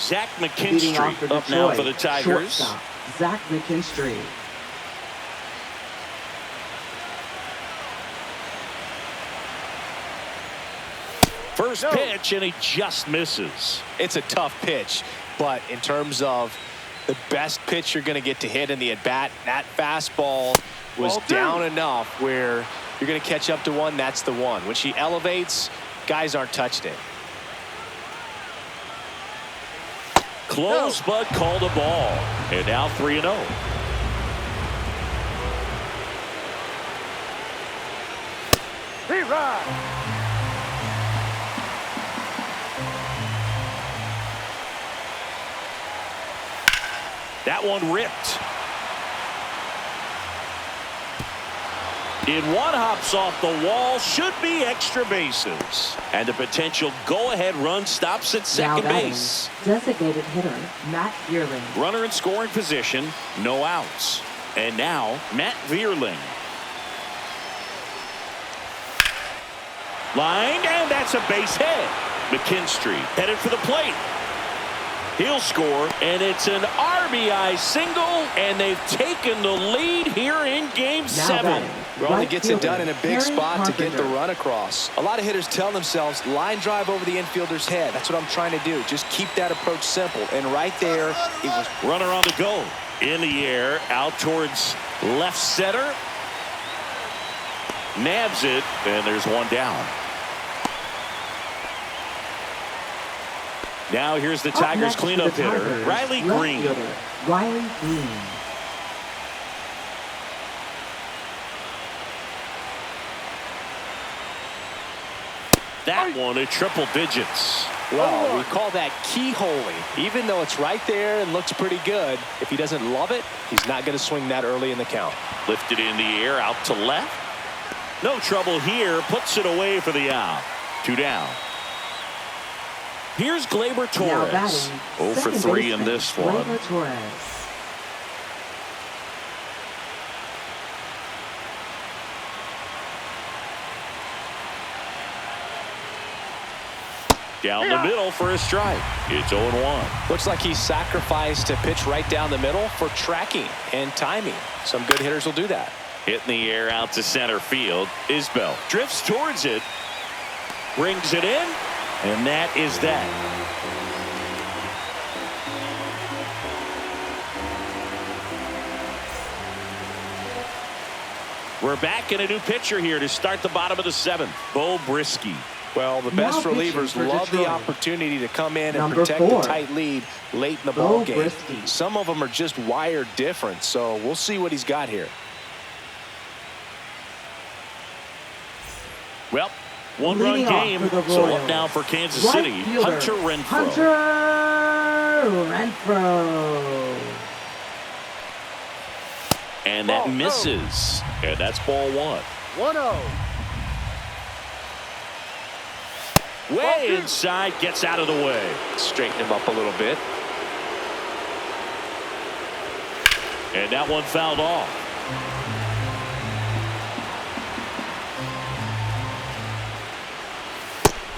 Speaker 1: Zach
Speaker 2: Leading off for
Speaker 1: McKinstry up now
Speaker 2: Detroit,
Speaker 1: for the Tigers.
Speaker 2: shortstop, Zach McKinstry.
Speaker 1: First pitch, and he just misses.
Speaker 3: It's a tough pitch, but in terms of the best pitch you're going to get to hit in the at-bat, that fastball was
Speaker 4: Ball 2.
Speaker 3: down enough where you're going to catch up to one. That's the one. When she elevates, guys aren't touching it.
Speaker 1: Close, but called a ball. And now 3-0.
Speaker 4: He rides.
Speaker 1: That one ripped. In one, hops off the wall, should be extra bases. And the potential go-ahead run stops at
Speaker 2: Now
Speaker 1: second
Speaker 2: batting,
Speaker 1: base.
Speaker 2: designated hitter, Matt Yearling.
Speaker 1: Runner in scoring position, no outs. And now, Matt Vierling. Lined, and that's a base hit. McKinstry headed for the plate. He'll score, and it's an RBI single, and they've taken the lead here in Game 7.
Speaker 2: batting,
Speaker 3: Well, he
Speaker 2: right
Speaker 3: gets it done
Speaker 2: fielder,
Speaker 3: in a big
Speaker 2: Harry
Speaker 3: spot to get the
Speaker 2: Carpenter.
Speaker 3: run across. A lot of hitters tell themselves, line drive over the infielder's head. That's what I'm trying to do. Just keep that approach simple. And right there, it was.
Speaker 1: Runner on the go. In the air, out towards left center. Nabs it, and there's one down. Now here's the
Speaker 2: Up
Speaker 1: Tigers
Speaker 2: next for
Speaker 1: cleanup
Speaker 2: the
Speaker 1: hitter,
Speaker 2: Tigers,
Speaker 1: Riley
Speaker 2: left
Speaker 1: Green.
Speaker 2: fielder, Riley Green.
Speaker 1: that one at triple digits.
Speaker 3: Well, we call that keyholing. Even though it's right there and looks pretty good, if he doesn't love it, he's not going to swing that early in the count.
Speaker 1: Lifted in the air, out to left. No trouble here. Puts it away for the out. 2 down. Here's Gleyber Torres. 0 for 3 in this one.
Speaker 2: Gleyber Torres.
Speaker 1: Down the middle for a strike. It's 0-1.
Speaker 3: Looks like he sacrificed a pitch right down the middle for tracking and timing. Some good hitters will do that.
Speaker 1: Hitting the air out to center field. Isbell drifts towards it. Brings it in. And that is that. We're back in a new pitcher here to start the bottom of the 7th. Bo Brisky.
Speaker 3: Well, the best relievers love the opportunity to come in and protect the tight lead late in the ball game. Some of them are just wired different, so we'll see what he's got here.
Speaker 1: Well, one-run game, so up now for Kansas City. Hunter Renfroe. And that misses. And that's ball 1.
Speaker 4: 1-0.
Speaker 1: Way inside, gets out of the way.
Speaker 3: Straighten him up a little bit.
Speaker 1: And that one fouled off.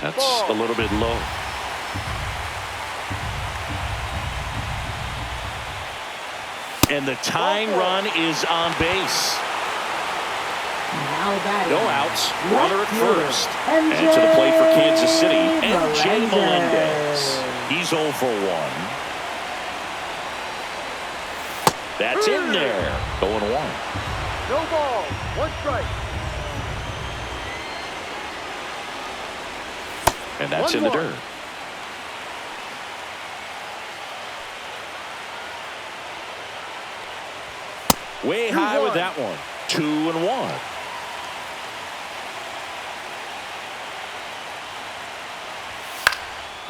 Speaker 1: That's a little bit low. And the tying run is on base. No outs. Runner at first. And to the plate for Kansas City, MJ Melendez. He's 0 for 1. That's in there. 0-1.
Speaker 4: No ball. 1 strike.
Speaker 1: And that's in the dirt. Way high with that one. 2-1.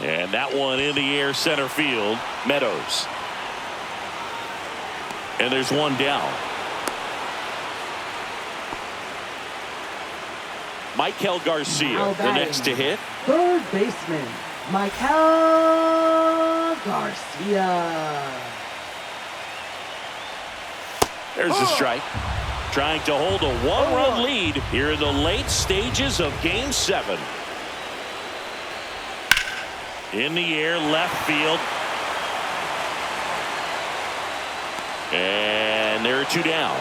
Speaker 1: And that one in the air center field. Meadows. And there's one down. Michael Garcia, the next to hit.
Speaker 2: Third baseman, Michael Garcia.
Speaker 1: There's a strike. Trying to hold a 1-run lead here in the late stages of Game 7. In the air, left field. And there are 2 down.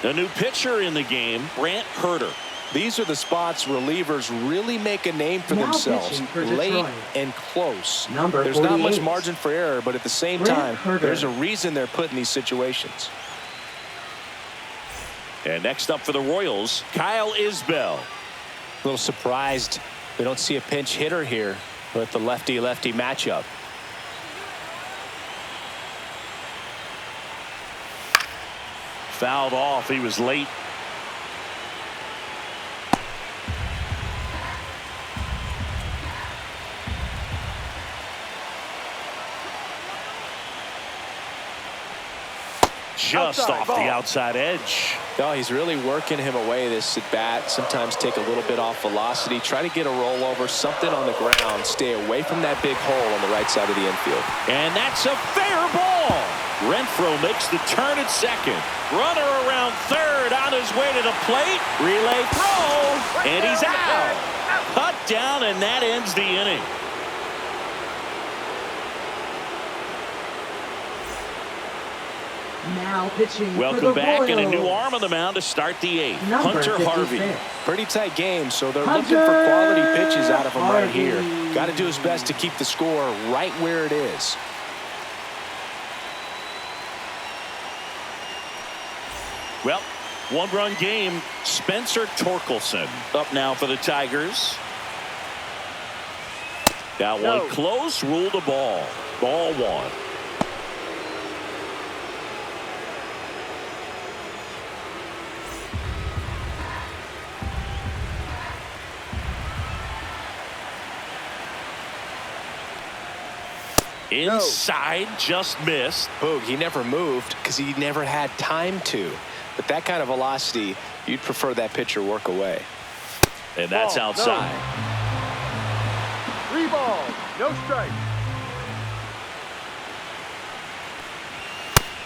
Speaker 1: The new pitcher in the game, Brant Herter.
Speaker 3: These are the spots relievers really make a name for themselves. Late and close. There's not much margin for error, but at the same time, there's a reason they're put in these situations.
Speaker 1: And next up for the Royals, Kyle Isbell.
Speaker 3: A little surprised we don't see a pinch hitter here with the lefty-lefty matchup.
Speaker 1: Fouled off. He was late. Just off the outside edge.
Speaker 3: Oh, he's really working him away this at bat. Sometimes take a little bit off velocity. Try to get a rollover, something on the ground. Stay away from that big hole on the right side of the infield.
Speaker 1: And that's a fair ball. Renfroe makes the turn at second. Runner around third on his way to the plate. Relay throw. And he's out. Cut down, and that ends the inning.
Speaker 2: Now pitching.
Speaker 1: Welcome back, and a new arm on the mound to start the 8th. Hunter Harvey.
Speaker 3: Pretty tight game, so they're looking for quality pitches out of him right here. Got to do his best to keep the score right where it is.
Speaker 1: Well, 1-run game. Spencer Torkelson up now for the Tigers. That one close, ruled a ball. Ball 1. Inside, just missed.
Speaker 3: Boog, he never moved because he never had time to. But that kind of velocity, you'd prefer that pitcher work away.
Speaker 1: And that's outside.
Speaker 4: No. 3 balls, no strike.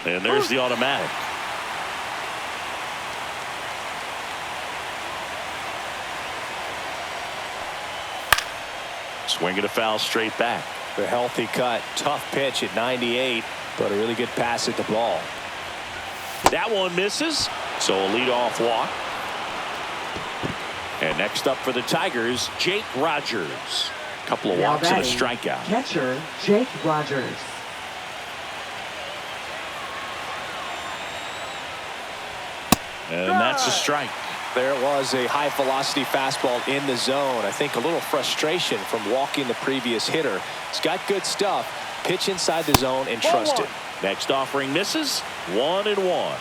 Speaker 1: And there's the automatic. Swinging a foul straight back.
Speaker 3: The healthy cut, tough pitch at 98, but a really good pass at the ball.
Speaker 1: That one misses, so a leadoff walk. And next up for the Tigers, Jake Rogers. A couple of walks and a strikeout.
Speaker 2: Catcher, Jake Rogers.
Speaker 1: And that's a strike.
Speaker 3: There it was, a high velocity fastball in the zone. I think a little frustration from walking the previous hitter. He's got good stuff. Pitch inside the zone and trust it.
Speaker 1: Next offering misses. 1-1.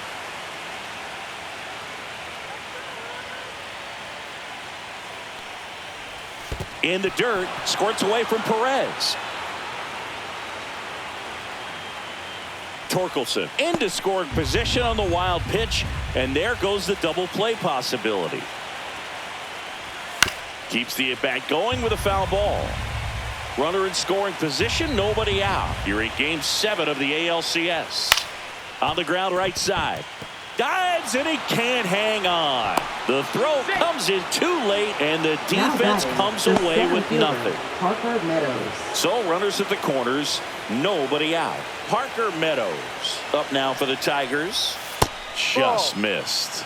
Speaker 1: In the dirt, squirts away from Perez. Torkelson into scoring position on the wild pitch, and there goes the double play possibility. Keeps the at-bat going with a foul ball. Runner in scoring position, nobody out. You're in Game 7 of the ALCS. On the ground right side. Dives, and he can't hang on. The throw comes in too late, and the defense comes away with nothing.
Speaker 2: Parker Meadows.
Speaker 1: So runners at the corners, nobody out. Parker Meadows up now for the Tigers. Just missed.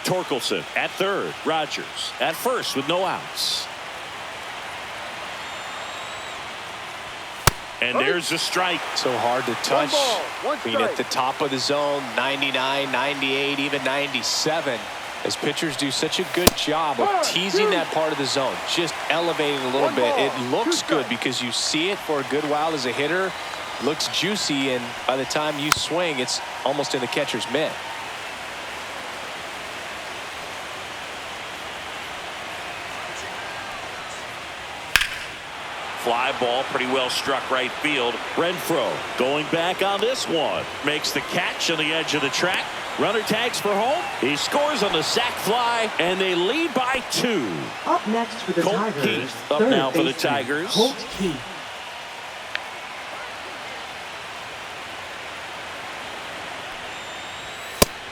Speaker 1: Torkelson at third. Rogers at first with no outs. And there's a strike.
Speaker 3: So hard to touch.
Speaker 4: 1 ball, 1
Speaker 3: I mean, at the top of the zone, 99, 98, even 97. As pitchers do such a good job of teasing that part of the zone, just elevating a little bit. It looks good because you see it for a good while as a hitter. Looks juicy, and by the time you swing, it's almost in the catcher's mitt.
Speaker 1: Fly ball pretty well struck right field. Renfroe going back on this one. Makes the catch on the edge of the track. Runner tags for home. He scores on the sac fly, and they lead by 2.
Speaker 2: Up next for the
Speaker 1: Colt
Speaker 2: Tigers.
Speaker 1: Keith up now for the Tigers.
Speaker 2: Colt Keith.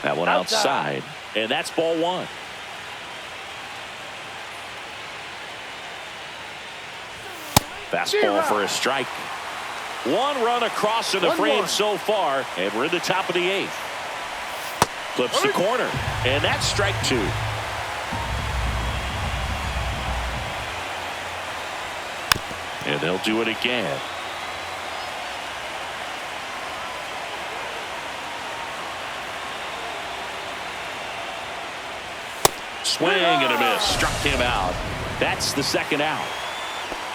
Speaker 1: That one outside. And that's ball 1. Fastball for a strike. 1 run across in the frame so far, and we're in the top of the 8th. Flips the corner, and that's strike 2. And they'll do it again. Swing and a miss. Struck him out. That's the second out.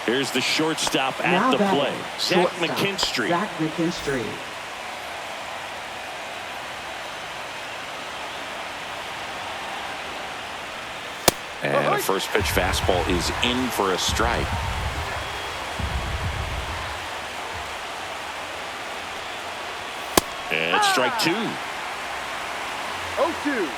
Speaker 1: Here's the shortstop at the plate. Zach McKinstry.
Speaker 2: Zach McKinstry.
Speaker 1: And a first pitch fastball is in for a strike. And it's strike 2.
Speaker 4: 0-2.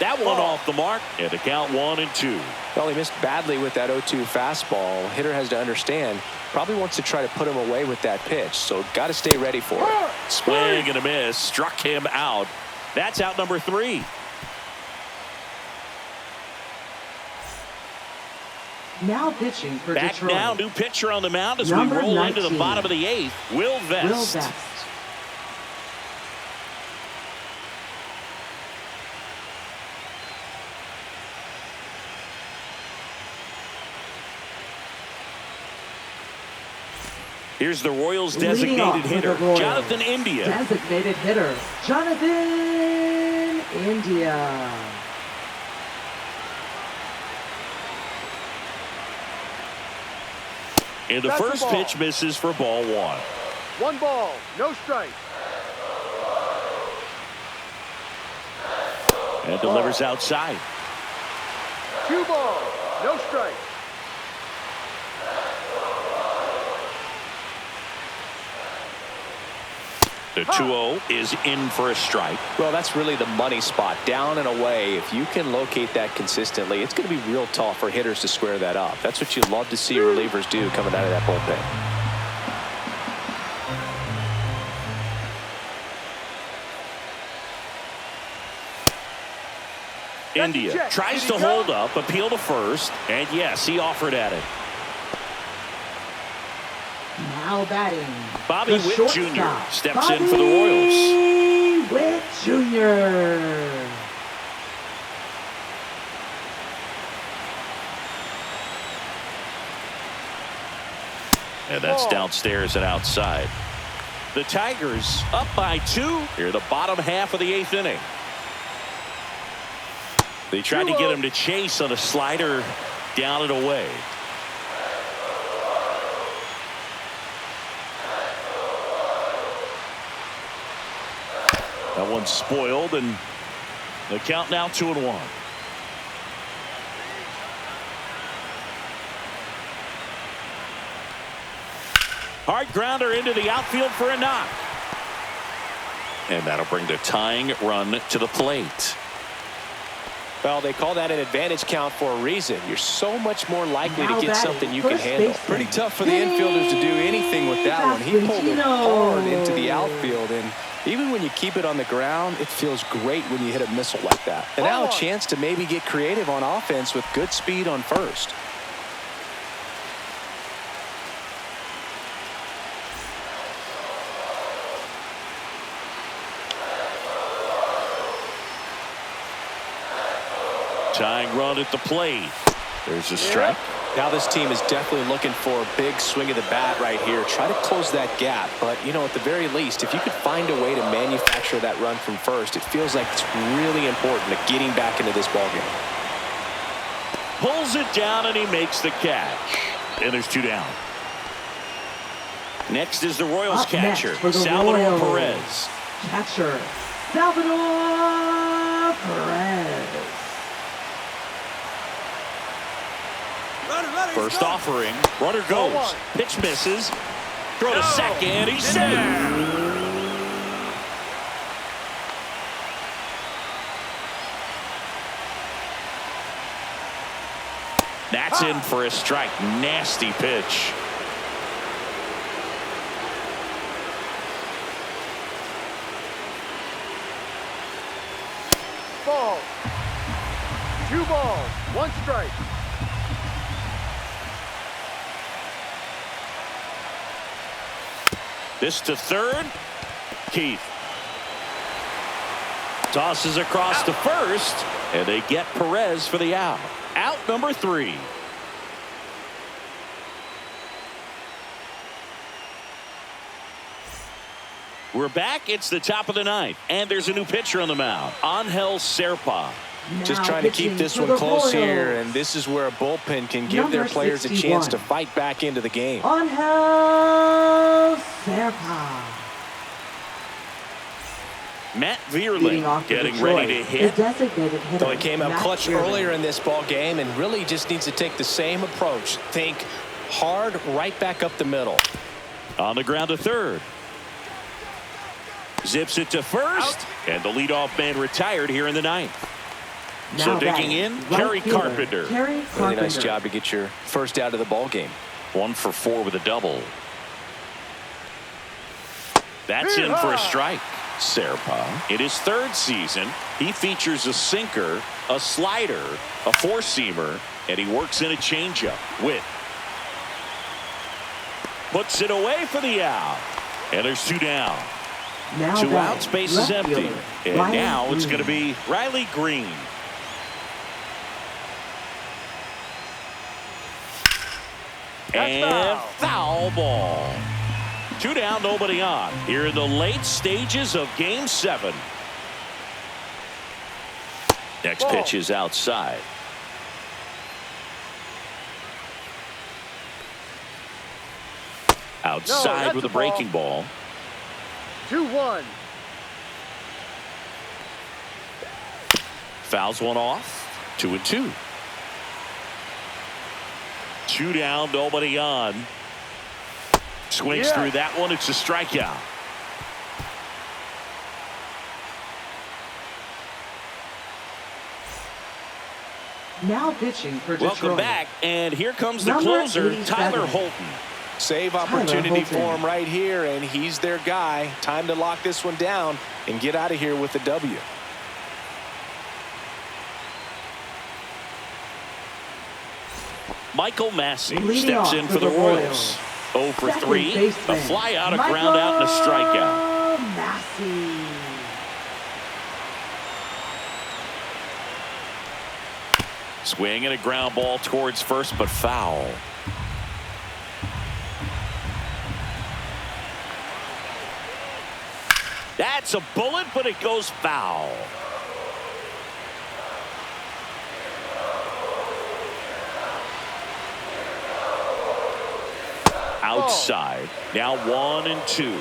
Speaker 1: That one off the mark, and the count 1-2.
Speaker 3: Well, he missed badly with that 0-2 fastball. Hitter has to understand, probably wants to try to put him away with that pitch, so got to stay ready for it.
Speaker 1: Swing and a miss, struck him out. That's out number 3.
Speaker 2: Now pitching for
Speaker 1: Back
Speaker 2: Detroit.
Speaker 1: now, new pitcher on the mound as
Speaker 2: Number
Speaker 1: we roll
Speaker 2: 19.
Speaker 1: into the bottom of the 8th. Will Vest.
Speaker 2: Will Vest.
Speaker 1: Here's the Royals'
Speaker 2: Leading off
Speaker 1: designated
Speaker 2: for
Speaker 1: hitter,
Speaker 2: the Royals.
Speaker 1: Jonathan India.
Speaker 2: Designated hitter, Jonathan India.
Speaker 1: And the
Speaker 4: That's
Speaker 1: first
Speaker 4: the ball.
Speaker 1: pitch misses for ball 1.
Speaker 4: 1 ball, no strike.
Speaker 1: And delivers outside.
Speaker 4: 2 balls, no strikes.
Speaker 1: The 2-0 is in for a strike.
Speaker 3: Well, that's really the money spot, down and away. If you can locate that consistently, it's going to be real tough for hitters to square that up. That's what you love to see relievers do coming out of that bullpen.
Speaker 1: India tries to hold up, appeal to first, and yes, he offered at it.
Speaker 2: Now batting,
Speaker 1: Bobby
Speaker 2: the
Speaker 1: Witt
Speaker 2: shortstop,
Speaker 1: Jr. steps in for the Royals.
Speaker 2: Bobby Witt Jr.
Speaker 1: And that's downstairs and outside. The Tigers up by 2 here the bottom half of the 8th inning. They tried to get him to chase on a slider down and away. That one's spoiled, and the count now 2-1. Hard grounder into the outfield for a knock. And that'll bring the tying run to the plate.
Speaker 3: Well, they call that an advantage count for a reason. You're so much more likely
Speaker 2: now
Speaker 3: to get
Speaker 2: batting,
Speaker 3: something you can
Speaker 2: first
Speaker 3: handle.
Speaker 2: baseman,
Speaker 3: Pretty tough for the infielders to do anything with that one. He pulled it hard into the outfield, and even when you keep it on the ground, it feels great when you hit a missile like that. And now a chance to maybe get creative on offense with good speed on first.
Speaker 1: Tying run at the plate. There's a strike.
Speaker 3: Now this team is definitely looking for a big swing of the bat right here. Try to close that gap. But, you know, at the very least, if you could find a way to manufacture that run from first, it feels like it's really important to getting back into this ballgame.
Speaker 1: Pulls it down, and he makes the catch. And there's 2 down. Next is the Royals catcher, Salvador Perez.
Speaker 2: Catcher, Salvador Perez.
Speaker 1: First offering, runner goes, pitch misses, throw to second, he's safe. That's in for a strike. Nasty pitch.
Speaker 4: Ball. 2 balls, 1 strike.
Speaker 1: This to third. Keith tosses across to first, and they get Perez for the out. Out number 3. We're back. It's the top of the 9th, and there's a new pitcher on the mound, Angel Serpa.
Speaker 3: Just trying to keep this one close here, and this is where a bullpen can give their players a chance to fight back into the game.
Speaker 2: Angel Serpa.
Speaker 1: Matt Vierling getting ready to hit.
Speaker 3: So he came out clutch earlier in this ball game and really just needs to take the same approach. Think hard right back up the middle.
Speaker 1: On the ground to third. Zips it to first, and the leadoff man retired here in the 9th. So digging in, Kerry Carpenter.
Speaker 3: Really nice job to get your first out of the ball game.
Speaker 1: 1 for 4 with a double. That's in for a strike. Serpa, in his 3rd season, he features a sinker, a slider, a 4-seamer, and he works in a changeup. Witt puts it away for the out, and there's 2 down. 2 outs, base is empty, and now it's going to be Riley Green. And foul ball. 2 down, nobody on. Here in the late stages of Game 7. Next pitch is outside. Outside with a breaking ball.
Speaker 4: 2-1.
Speaker 1: Fouls one off. 2-2. 2 down, nobody on. Swings through that one. It's a strikeout.
Speaker 2: Now pitching for Detroit.
Speaker 1: Welcome back, and here comes the closer, Tyler Holton.
Speaker 3: Save opportunity for him right here, and he's their guy. Time to lock this one down and get out of here with the W.
Speaker 1: Michael Massey steps in for the Royals. 0 for 3, a fly out, a ground out, and a strikeout.
Speaker 2: Massey.
Speaker 1: Swing and a ground ball towards first, but foul. That's a bullet, but it goes foul. Outside. Now 1-2.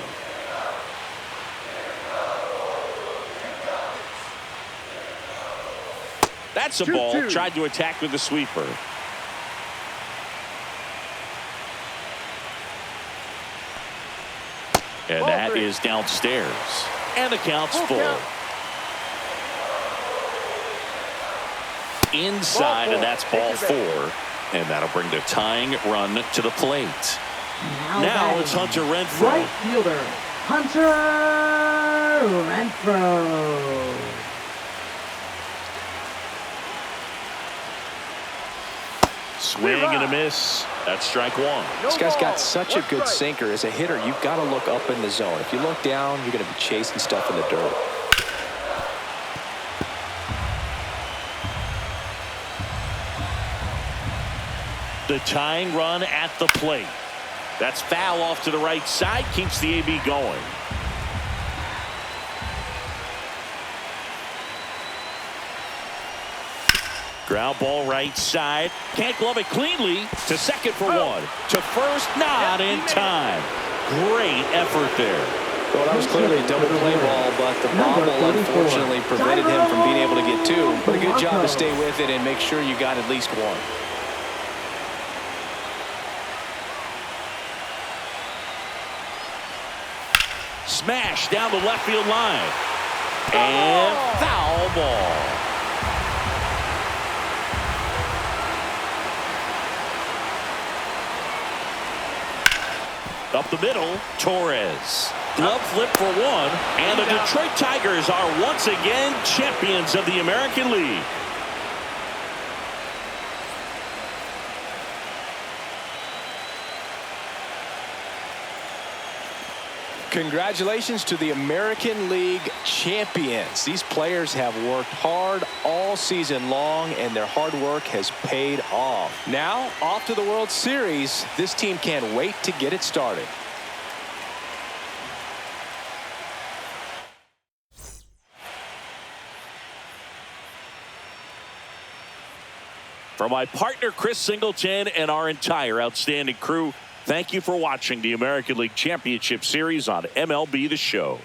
Speaker 1: That's a ball. Tried to attack with the sweeper. And that is downstairs. And the count's full. Inside, and that's ball 4. And that'll bring the tying run to the plate. Now it's Hunter Renfroe.
Speaker 2: Right fielder, Hunter Renfroe.
Speaker 1: Swing and a miss. That's strike 1.
Speaker 3: This guy's got such a good sinker. As a hitter, you've got to look up in the zone. If you look down, you're going to be chasing stuff in the dirt.
Speaker 1: The tying run at the plate. That's foul off to the right side. Keeps the AB going. Ground ball right side. Can't glove it cleanly. To second for 1. To first, not in time. Great effort there.
Speaker 3: Well, that was clearly a double play ball, but the bobble unfortunately prevented him from being able to get 2. But a good job to stay with it and make sure you got at least 1.
Speaker 1: Smash down the left field line. And foul ball. Up the middle, Torres. Glove flip for 1. And the Detroit Tigers are once again champions of the American League.
Speaker 3: Congratulations to the American League champions. These players have worked hard all season long, and their hard work has paid off. Now, off to the World Series. This team can't wait to get it started.
Speaker 1: For my partner, Chris Singleton, and our entire outstanding crew, thank you for watching the American League Championship Series on MLB The Show.